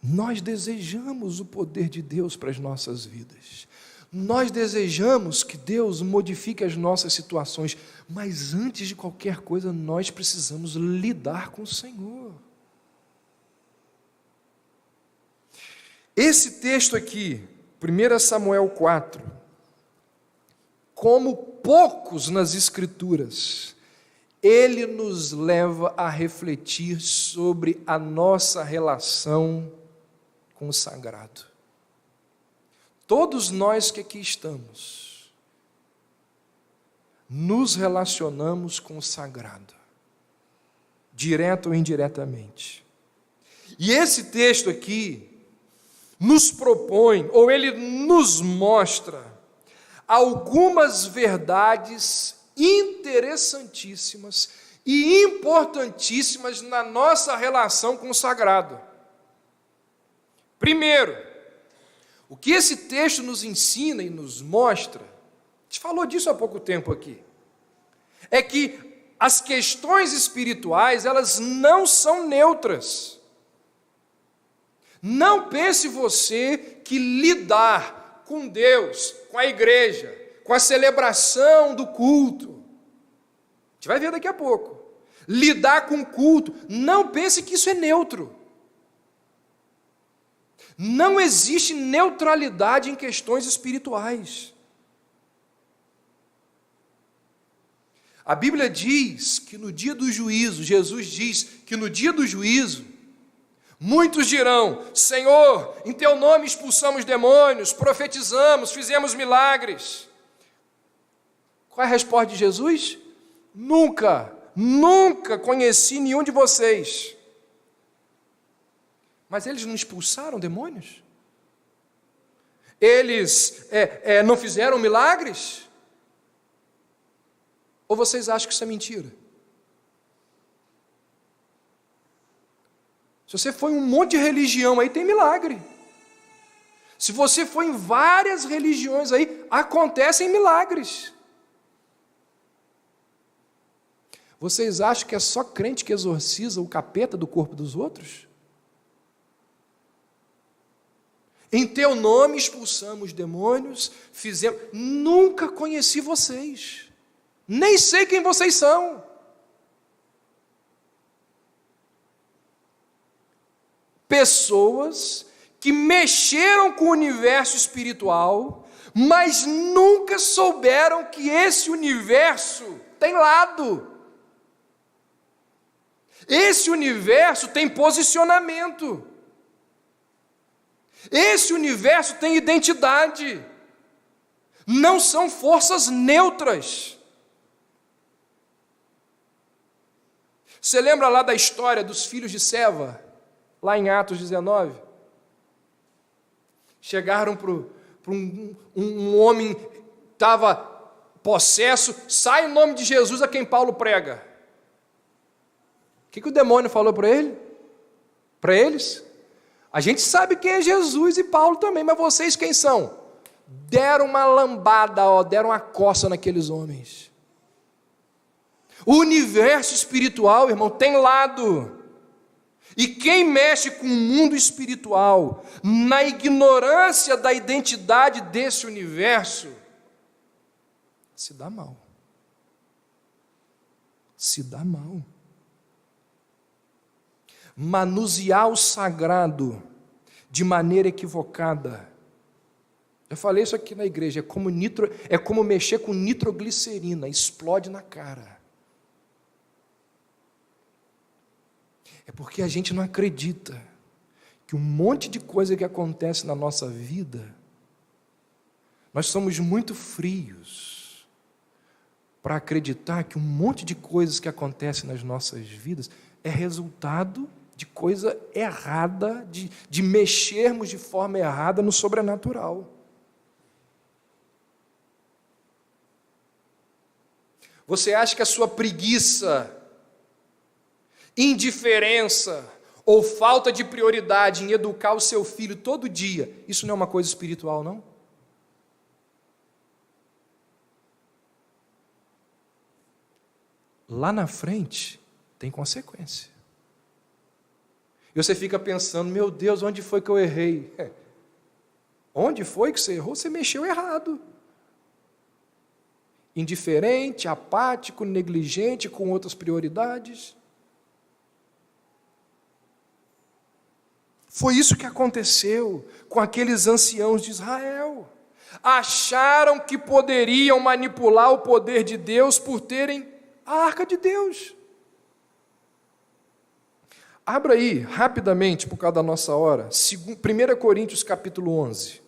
Nós desejamos o poder de Deus para as nossas vidas. Nós desejamos que Deus modifique as nossas situações, mas antes de qualquer coisa, nós precisamos lidar com o Senhor. Esse texto aqui, 1 Samuel 4, como poucos nas Escrituras, ele nos leva a refletir sobre a nossa relação com o sagrado. Todos nós que aqui estamos, nos relacionamos com o sagrado, direto ou indiretamente. E esse texto aqui nos propõe, ou ele nos mostra, algumas verdades interessantíssimas e importantíssimas na nossa relação com o sagrado. Primeiro, o que esse texto nos ensina e nos mostra, a gente falou disso há pouco tempo aqui, é que as questões espirituais, elas não são neutras. Não pense você que lidar com Deus, com a igreja, com a celebração do culto, a gente vai ver daqui a pouco, lidar com o culto, não pense que isso é neutro. Não existe neutralidade em questões espirituais. A Bíblia diz que no dia do juízo, Jesus diz que no dia do juízo, muitos dirão: Senhor, em teu nome expulsamos demônios, profetizamos, fizemos milagres. Qual é a resposta de Jesus? Nunca conheci nenhum de vocês. Mas eles não expulsaram demônios? Eles não fizeram milagres? Ou vocês acham que isso é mentira? Se você for em um monte de religião aí, tem milagre. Se você for em várias religiões aí, acontecem milagres. Vocês acham que é só crente que exorciza o capeta do corpo dos outros? Em teu nome expulsamos demônios, fizemos... Nunca conheci vocês. Nem sei quem vocês são. Pessoas que mexeram com o universo espiritual, mas nunca souberam que esse universo tem lado. Esse universo tem posicionamento. Esse universo tem identidade. Não são forças neutras. Você lembra lá da história dos filhos de Seva, lá em Atos 19? Chegaram para um homem que estava possesso, sai o nome de Jesus a quem Paulo prega. O que o demônio falou para ele? Para eles? A gente sabe quem é Jesus e Paulo também, mas vocês quem são? Deram uma lambada, deram uma coça naqueles homens. O universo espiritual, irmão, tem lado. E quem mexe com o mundo espiritual, na ignorância da identidade desse universo, se dá mal. Se dá mal. Manusear o sagrado de maneira equivocada. Eu falei isso aqui na igreja, é como mexer com nitroglicerina, explode na cara. É porque a gente não acredita que um monte de coisa que acontece na nossa vida, nós somos muito frios para acreditar que um monte de coisas que acontecem nas nossas vidas é resultado de coisa errada, de mexermos de forma errada no sobrenatural. Você acha que a sua preguiça, indiferença ou falta de prioridade em educar o seu filho todo dia, isso não é uma coisa espiritual, não? Lá na frente tem consequência. E você fica pensando, meu Deus, onde foi que eu errei? Onde foi que você errou? Você mexeu errado. Indiferente, apático, negligente, com outras prioridades. Foi isso que aconteceu com aqueles anciãos de Israel. Acharam que poderiam manipular o poder de Deus por terem a arca de Deus. Abra aí, rapidamente, por causa da nossa hora, 1 Coríntios capítulo 11.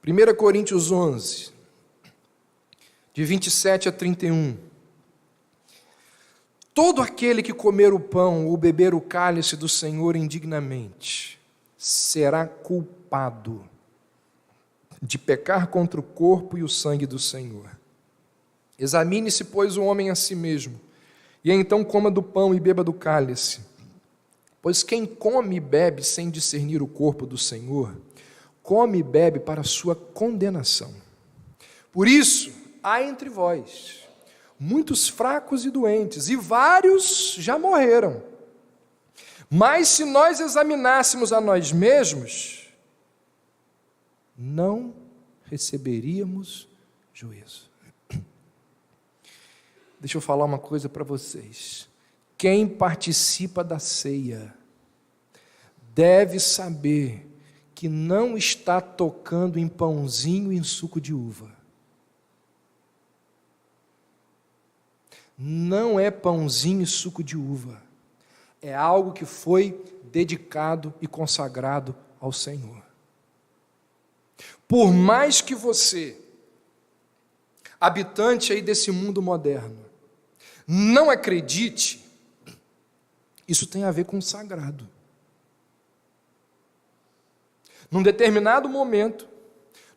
Primeira Coríntios 11, de 27 a 31. Todo aquele que comer o pão ou beber o cálice do Senhor indignamente será culpado de pecar contra o corpo e o sangue do Senhor. Examine-se, pois, o homem a si mesmo, e então coma do pão e beba do cálice. Pois quem come e bebe sem discernir o corpo do Senhor, come e bebe para a sua condenação. Por isso, há entre vós muitos fracos e doentes, e vários já morreram. Mas se nós examinássemos a nós mesmos, não receberíamos juízo. Deixa eu falar uma coisa para vocês. Quem participa da ceia deve saber que não está tocando em pãozinho e em suco de uva. Não é pãozinho e suco de uva. É algo que foi dedicado e consagrado ao Senhor. Por mais que você, habitante aí desse mundo moderno, não acredite, isso tem a ver com o sagrado. Num determinado momento,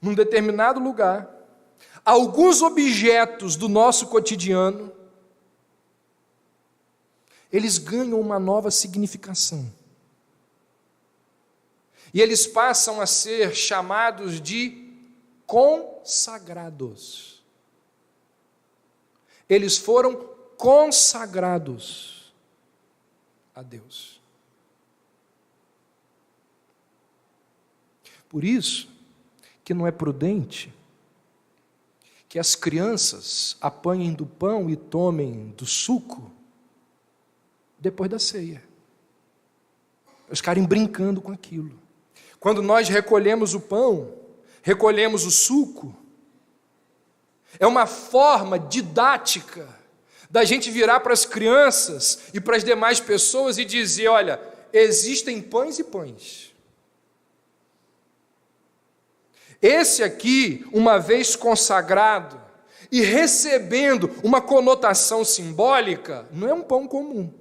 num determinado lugar, alguns objetos do nosso cotidiano, eles ganham uma nova significação. E eles passam a ser chamados de consagrados. Eles foram consagrados a Deus. Por isso que não é prudente que as crianças apanhem do pão e tomem do suco depois da ceia. Eles ficarem brincando com aquilo. Quando nós recolhemos o pão, recolhemos o suco, é uma forma didática da gente virar para as crianças e para as demais pessoas e dizer, olha, existem pães e pães. Esse aqui, uma vez consagrado e recebendo uma conotação simbólica, não é um pão comum.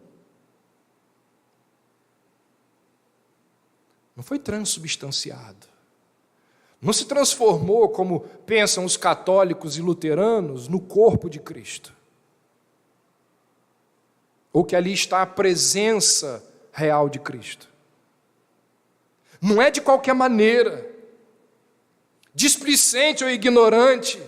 Não foi transubstanciado. Não se transformou, como pensam os católicos e luteranos, no corpo de Cristo. Ou que ali está a presença real de Cristo. Não é de qualquer maneira, displicente ou ignorante,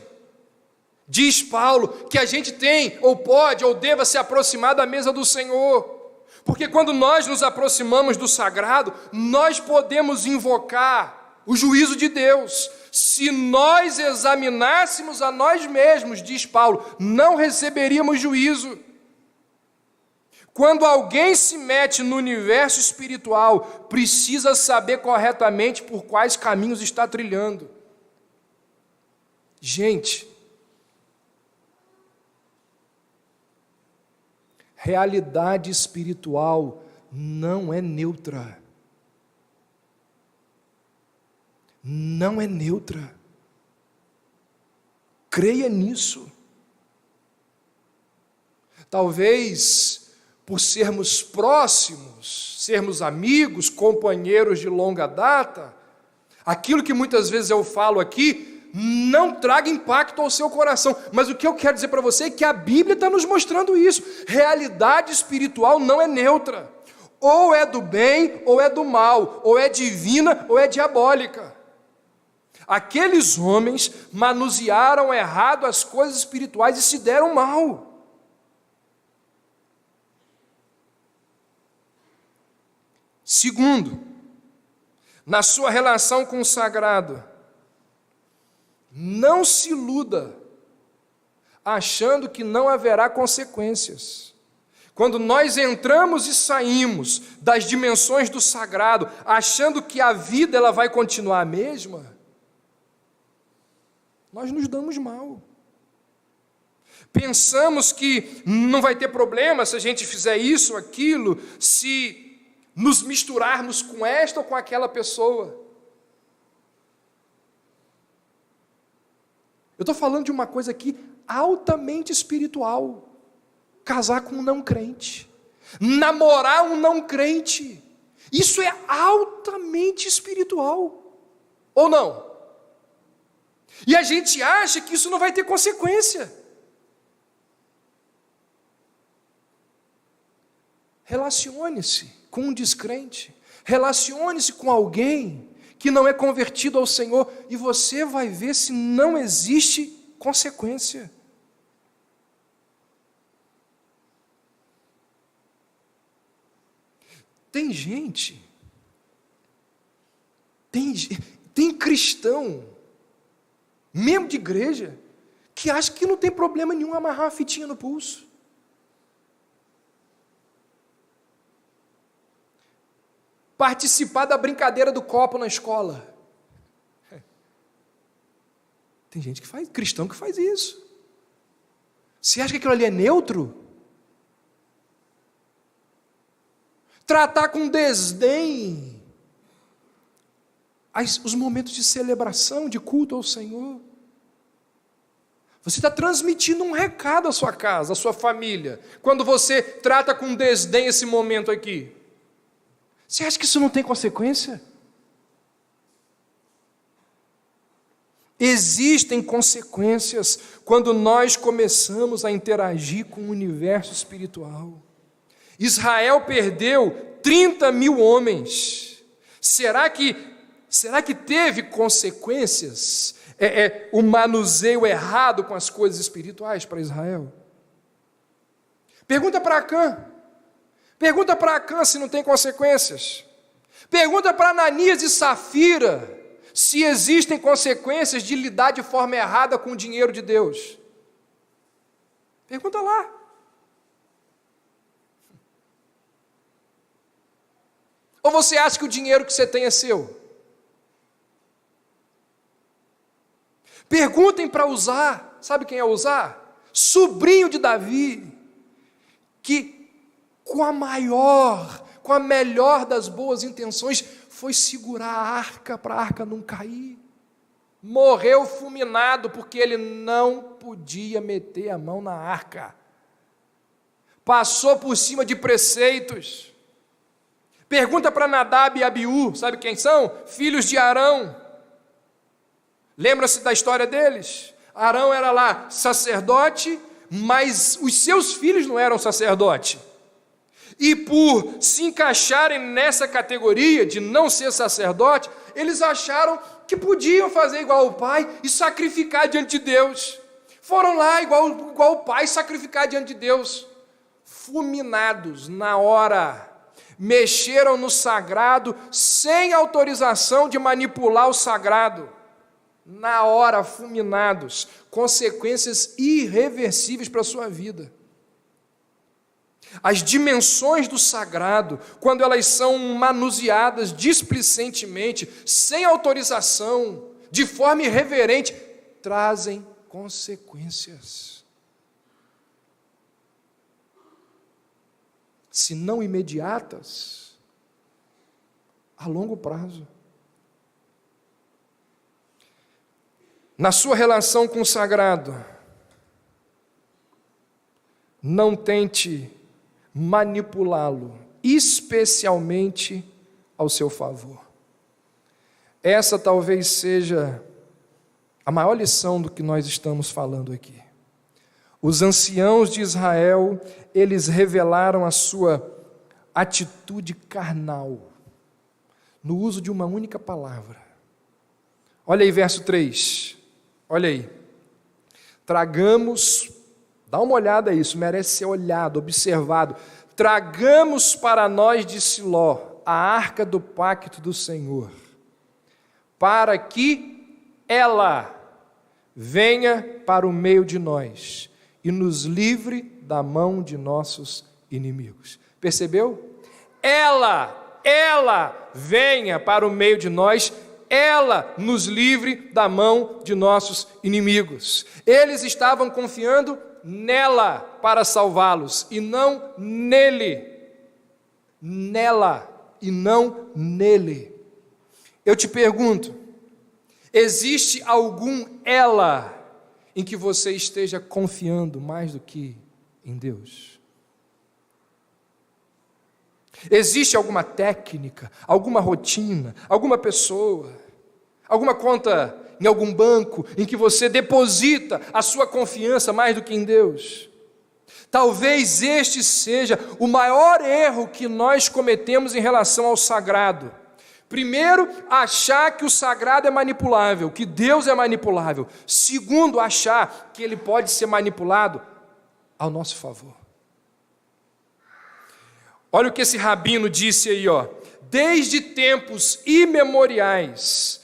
diz Paulo, que a gente tem, ou pode, ou deva se aproximar da mesa do Senhor. Porque quando nós nos aproximamos do sagrado, nós podemos invocar o juízo de Deus. Se nós examinássemos a nós mesmos, diz Paulo, não receberíamos juízo. Quando alguém se mete no universo espiritual, precisa saber corretamente por quais caminhos está trilhando. Gente, realidade espiritual não é neutra. Não é neutra. Creia nisso. Talvez, por sermos próximos, sermos amigos, companheiros de longa data, aquilo que muitas vezes eu falo aqui não traga impacto ao seu coração. Mas o que eu quero dizer para você é que a Bíblia está nos mostrando isso. Realidade espiritual não é neutra. Ou é do bem, ou é do mal. Ou é divina, ou é diabólica. Aqueles homens manusearam errado as coisas espirituais e se deram mal. Segundo, na sua relação com o sagrado, não se iluda, achando que não haverá consequências. Quando nós entramos e saímos das dimensões do sagrado, achando que a vida ela vai continuar a mesma, nós nos damos mal. Pensamos que não vai ter problema se a gente fizer isso ou aquilo, se nos misturarmos com esta ou com aquela pessoa. Eu estou falando de uma coisa aqui altamente espiritual. Casar com um não crente. Namorar um não crente. Isso é altamente espiritual. Ou não? E a gente acha que isso não vai ter consequência. Relacione-se com um descrente. Relacione-se com alguém que não é convertido ao Senhor, e você vai ver se não existe consequência. Tem gente, tem cristão, membro de igreja, que acha que não tem problema nenhum amarrar uma fitinha no pulso. Participar da brincadeira do copo na escola. Tem gente que faz, cristão que faz isso. Você acha que aquilo ali é neutro? Tratar com desdém os momentos de celebração, de culto ao Senhor. Você está transmitindo um recado à sua casa, à sua família, quando você trata com desdém esse momento aqui. Você acha que isso não tem consequência? Existem consequências quando nós começamos a interagir com o universo espiritual. Israel perdeu 30 mil homens. Será que teve consequências? O manuseio errado com as coisas espirituais para Israel? Pergunta para Acã. Pergunta para Acã se não tem consequências. Pergunta para Ananias e Safira se existem consequências de lidar de forma errada com o dinheiro de Deus. Pergunta lá. Ou você acha que o dinheiro que você tem é seu? Perguntem para Uzá. Sabe quem é Uzá? Sobrinho de Davi, que com a melhor das boas intenções, foi segurar a arca para a arca não cair. Morreu fulminado porque ele não podia meter a mão na arca. Passou por cima de preceitos. Pergunta para Nadab e Abiú, sabe quem são? Filhos de Arão. Lembra-se da história deles? Arão era lá sacerdote, mas os seus filhos não eram sacerdote. E por se encaixarem nessa categoria de não ser sacerdote, eles acharam que podiam fazer igual o pai e sacrificar diante de Deus. Foram lá igual o pai sacrificar diante de Deus. Fulminados na hora. Mexeram no sagrado sem autorização de manipular o sagrado. Na hora, fulminados. Consequências irreversíveis para a sua vida. As dimensões do sagrado, quando elas são manuseadas displicentemente, sem autorização, de forma irreverente, trazem consequências. Se não imediatas, a longo prazo. Na sua relação com o sagrado, não tente manipulá-lo, especialmente ao seu favor. Essa talvez seja a maior lição do que nós estamos falando aqui. Os anciãos de Israel, eles revelaram a sua atitude carnal, no uso de uma única palavra. Olha aí, verso 3. Olha aí. Tragamos, dá uma olhada aí, isso merece ser olhado, observado. Tragamos para nós de Siló a arca do pacto do Senhor, para que ela venha para o meio de nós e nos livre da mão de nossos inimigos. Percebeu? Ela venha para o meio de nós, ela nos livre da mão de nossos inimigos. Eles estavam confiando nela para salvá-los e não nele. Nela e não nele. Eu te pergunto, existe algum ela em que você esteja confiando mais do que em Deus? Existe alguma técnica, alguma rotina, alguma pessoa, alguma conta em algum banco em que você deposita a sua confiança mais do que em Deus? Talvez este seja o maior erro que nós cometemos em relação ao sagrado. Primeiro, achar que o sagrado é manipulável, que Deus é manipulável. Segundo, achar que ele pode ser manipulado ao nosso favor. Olha o que esse rabino disse aí, ó. Desde tempos imemoriais,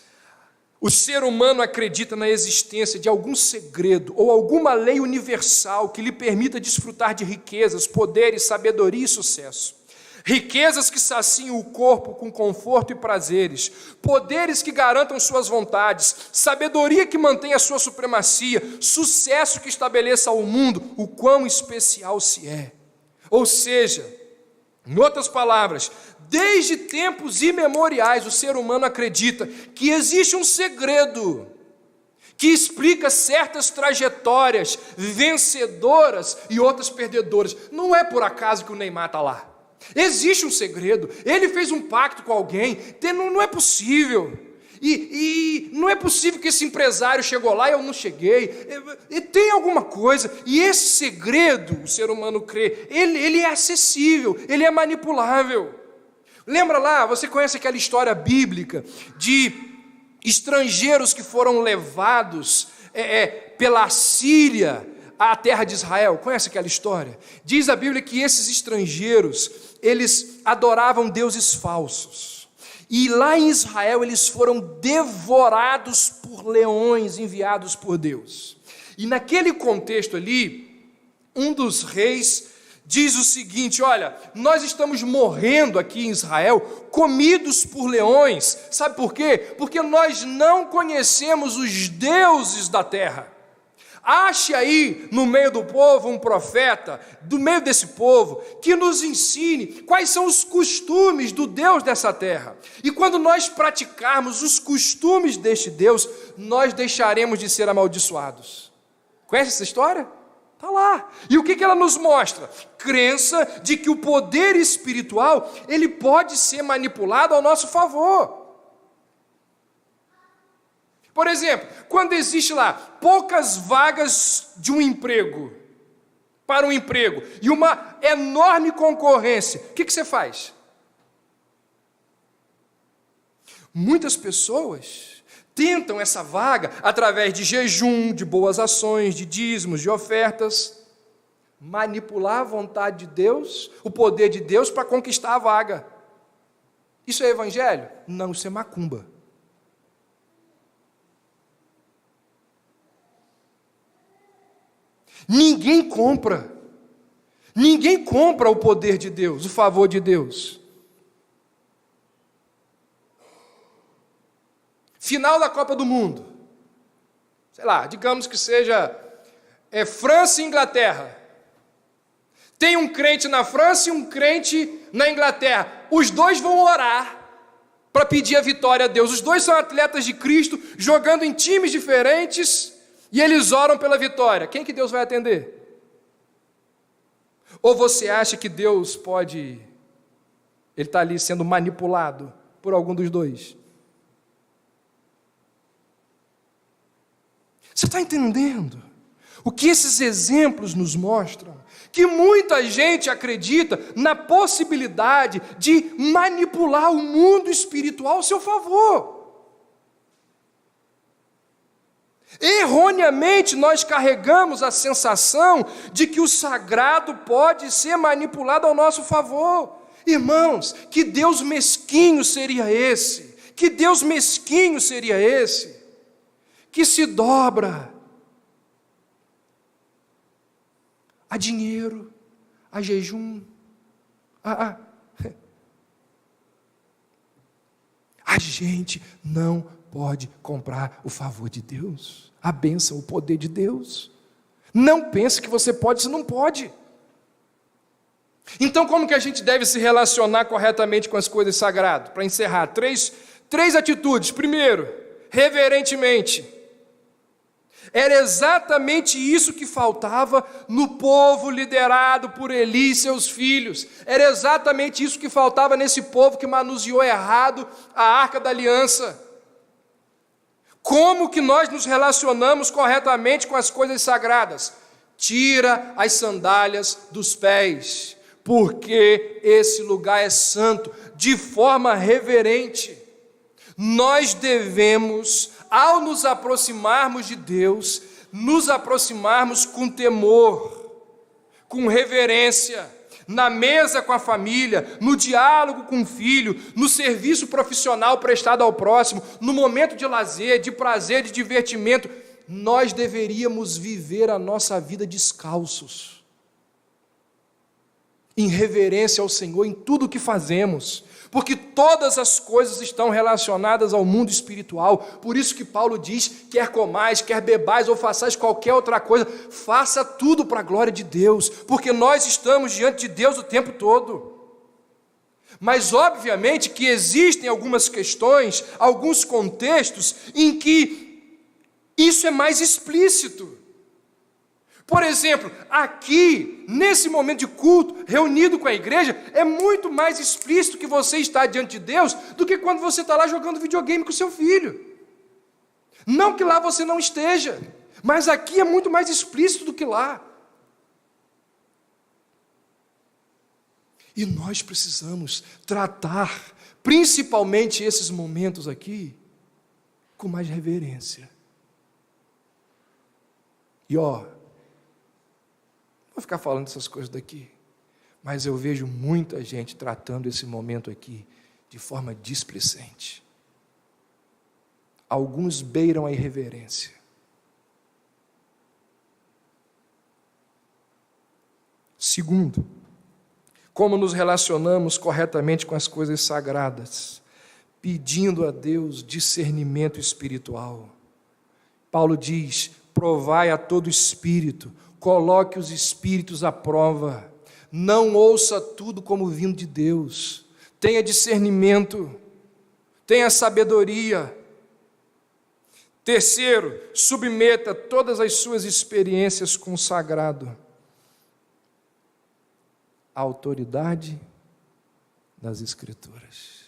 o ser humano acredita na existência de algum segredo ou alguma lei universal que lhe permita desfrutar de riquezas, poderes, sabedoria e sucesso. Riquezas que saciam o corpo com conforto e prazeres, poderes que garantam suas vontades, sabedoria que mantenha a sua supremacia, sucesso que estabeleça ao mundo o quão especial se é. Ou seja, em outras palavras, desde tempos imemoriais o ser humano acredita que existe um segredo que explica certas trajetórias vencedoras e outras perdedoras. Não é por acaso que o Neymar está lá. Existe um segredo, ele fez um pacto com alguém, não é possível. E não é possível que esse empresário chegou lá e eu não cheguei. E tem alguma coisa. E esse segredo, o ser humano crê, ele é acessível, ele é manipulável. Lembra lá, você conhece aquela história bíblica de estrangeiros que foram levados pela Síria à terra de Israel? Conhece aquela história? Diz a Bíblia que esses estrangeiros, eles adoravam deuses falsos. E lá em Israel eles foram devorados por leões enviados por Deus. E naquele contexto ali, um dos reis diz o seguinte: olha, nós estamos morrendo aqui em Israel, comidos por leões. Sabe por quê? Porque nós não conhecemos os deuses da terra. Ache aí no meio do povo um profeta, do meio desse povo, que nos ensine quais são os costumes do Deus dessa terra. E quando nós praticarmos os costumes deste Deus, nós deixaremos de ser amaldiçoados. Conhece essa história? Está lá. E o que ela nos mostra? Crença de que o poder espiritual, ele pode ser manipulado ao nosso favor. Por exemplo, quando existe lá poucas vagas de um emprego, para um emprego, e uma enorme concorrência, o que você faz? Muitas pessoas tentam essa vaga através de jejum, de boas ações, de dízimos, de ofertas, manipular a vontade de Deus, o poder de Deus para conquistar a vaga. Isso é evangelho? Não, isso é macumba. Ninguém compra o poder de Deus, o favor de Deus. Final da Copa do Mundo, sei lá, digamos que seja França e Inglaterra. Tem um crente na França e um crente na Inglaterra. Os dois vão orar para pedir a vitória a Deus. Os dois são atletas de Cristo, jogando em times diferentes, e eles oram pela vitória. Quem que Deus vai atender? Ou você acha que Deus ele está ali sendo manipulado por algum dos dois? Você está entendendo o que esses exemplos nos mostram? Que muita gente acredita na possibilidade de manipular o mundo espiritual ao seu favor. Erroneamente, nós carregamos a sensação de que o sagrado pode ser manipulado ao nosso favor. Irmãos, que Deus mesquinho seria esse? Que Deus mesquinho seria esse? Que se dobra a dinheiro, a jejum, a gente não pode comprar o favor de Deus, a bênção, o poder de Deus. Não pense que você pode, você não pode. Então, como que a gente deve se relacionar corretamente com as coisas sagradas? Para encerrar, três atitudes. Primeiro, reverentemente. Era exatamente isso que faltava no povo liderado por Eli e seus filhos. Era exatamente isso que faltava nesse povo que manuseou errado a Arca da Aliança. Como que nós nos relacionamos corretamente com as coisas sagradas? Tira as sandálias dos pés, porque esse lugar é santo, de forma reverente. Nós devemos, ao nos aproximarmos de Deus, nos aproximarmos com temor, com reverência, na mesa com a família, no diálogo com o filho, no serviço profissional prestado ao próximo, no momento de lazer, de prazer, de divertimento. Nós deveríamos viver a nossa vida descalços, em reverência ao Senhor em tudo o que fazemos, porque todas as coisas estão relacionadas ao mundo espiritual. Por isso que Paulo diz, quer comais, quer bebais ou façais qualquer outra coisa, faça tudo para a glória de Deus, porque nós estamos diante de Deus o tempo todo. Mas obviamente que existem algumas questões, alguns contextos em que isso é mais explícito. Por exemplo, aqui, nesse momento de culto, reunido com a igreja, é muito mais explícito que você está diante de Deus do que quando você está lá jogando videogame com seu filho. Não que lá você não esteja, mas aqui é muito mais explícito do que lá. E nós precisamos tratar, principalmente esses momentos aqui, com mais reverência. E vou ficar falando essas coisas daqui, mas eu vejo muita gente tratando esse momento aqui de forma displicente. Alguns beiram a irreverência. Segundo, como nos relacionamos corretamente com as coisas sagradas, pedindo a Deus discernimento espiritual. Paulo diz, provai a todo espírito, coloque os espíritos à prova, não ouça tudo como vindo de Deus, tenha discernimento, tenha sabedoria. Terceiro, submeta todas as suas experiências com o sagrado à autoridade das Escrituras.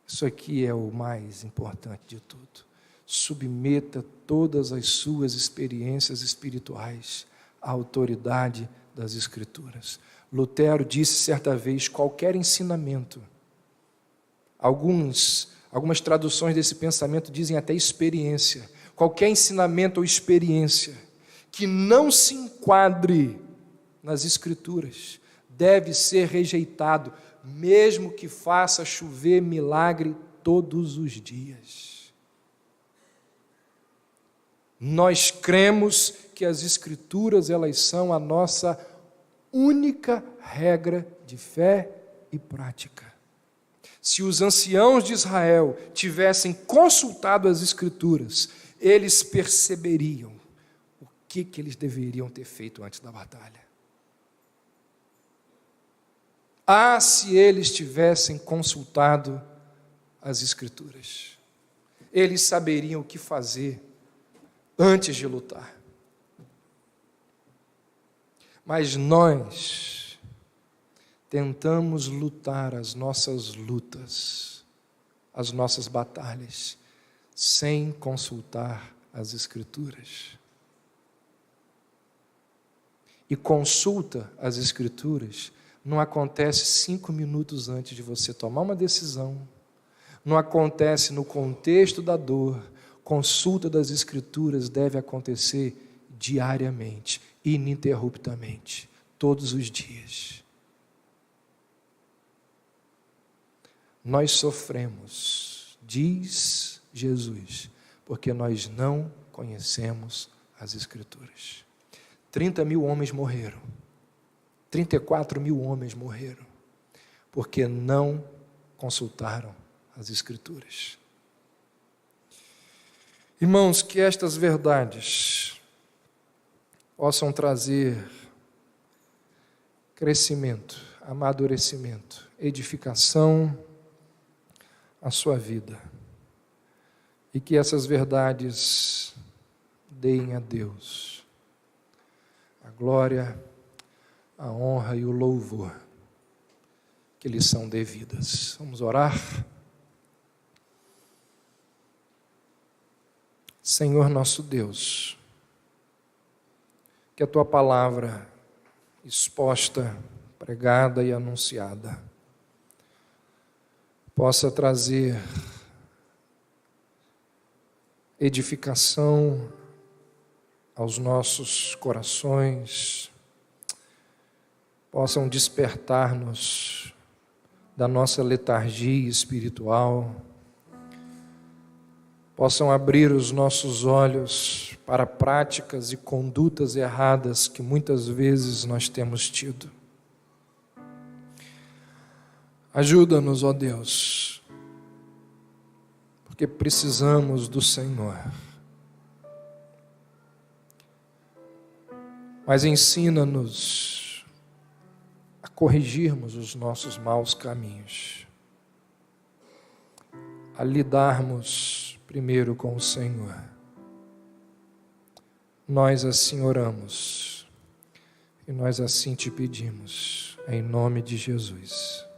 Isso aqui é o mais importante de tudo. Submeta todas as suas experiências espirituais à autoridade das Escrituras. Lutero disse certa vez, qualquer ensinamento, algumas traduções desse pensamento dizem até experiência, qualquer ensinamento ou experiência que não se enquadre nas Escrituras, deve ser rejeitado, mesmo que faça chover milagre todos os dias. Nós cremos que as Escrituras, elas são a nossa única regra de fé e prática. Se os anciãos de Israel tivessem consultado as Escrituras, eles perceberiam o que eles deveriam ter feito antes da batalha. Ah, se eles tivessem consultado as Escrituras, eles saberiam o que fazer antes de lutar. Mas nós tentamos lutar as nossas lutas, as nossas batalhas, sem consultar as Escrituras. E consulta as Escrituras não acontece 5 minutos antes de você tomar uma decisão, não acontece no contexto da dor. Consulta das Escrituras deve acontecer diariamente, ininterruptamente, todos os dias. Nós sofremos, diz Jesus, porque nós não conhecemos as Escrituras. 30.000 homens morreram, 34.000 homens morreram, porque não consultaram as Escrituras. Irmãos, que estas verdades possam trazer crescimento, amadurecimento, edificação à sua vida. E que essas verdades deem a Deus a glória, a honra e o louvor que lhes são devidas. Vamos orar? Senhor nosso Deus, que a Tua palavra exposta, pregada e anunciada possa trazer edificação aos nossos corações, possam despertar-nos da nossa letargia espiritual, possam abrir os nossos olhos para práticas e condutas erradas que muitas vezes nós temos tido. Ajuda-nos, ó Deus, porque precisamos do Senhor. Mas ensina-nos a corrigirmos os nossos maus caminhos, a lidarmos primeiro com o Senhor. Nós assim oramos e nós assim te pedimos, em nome de Jesus.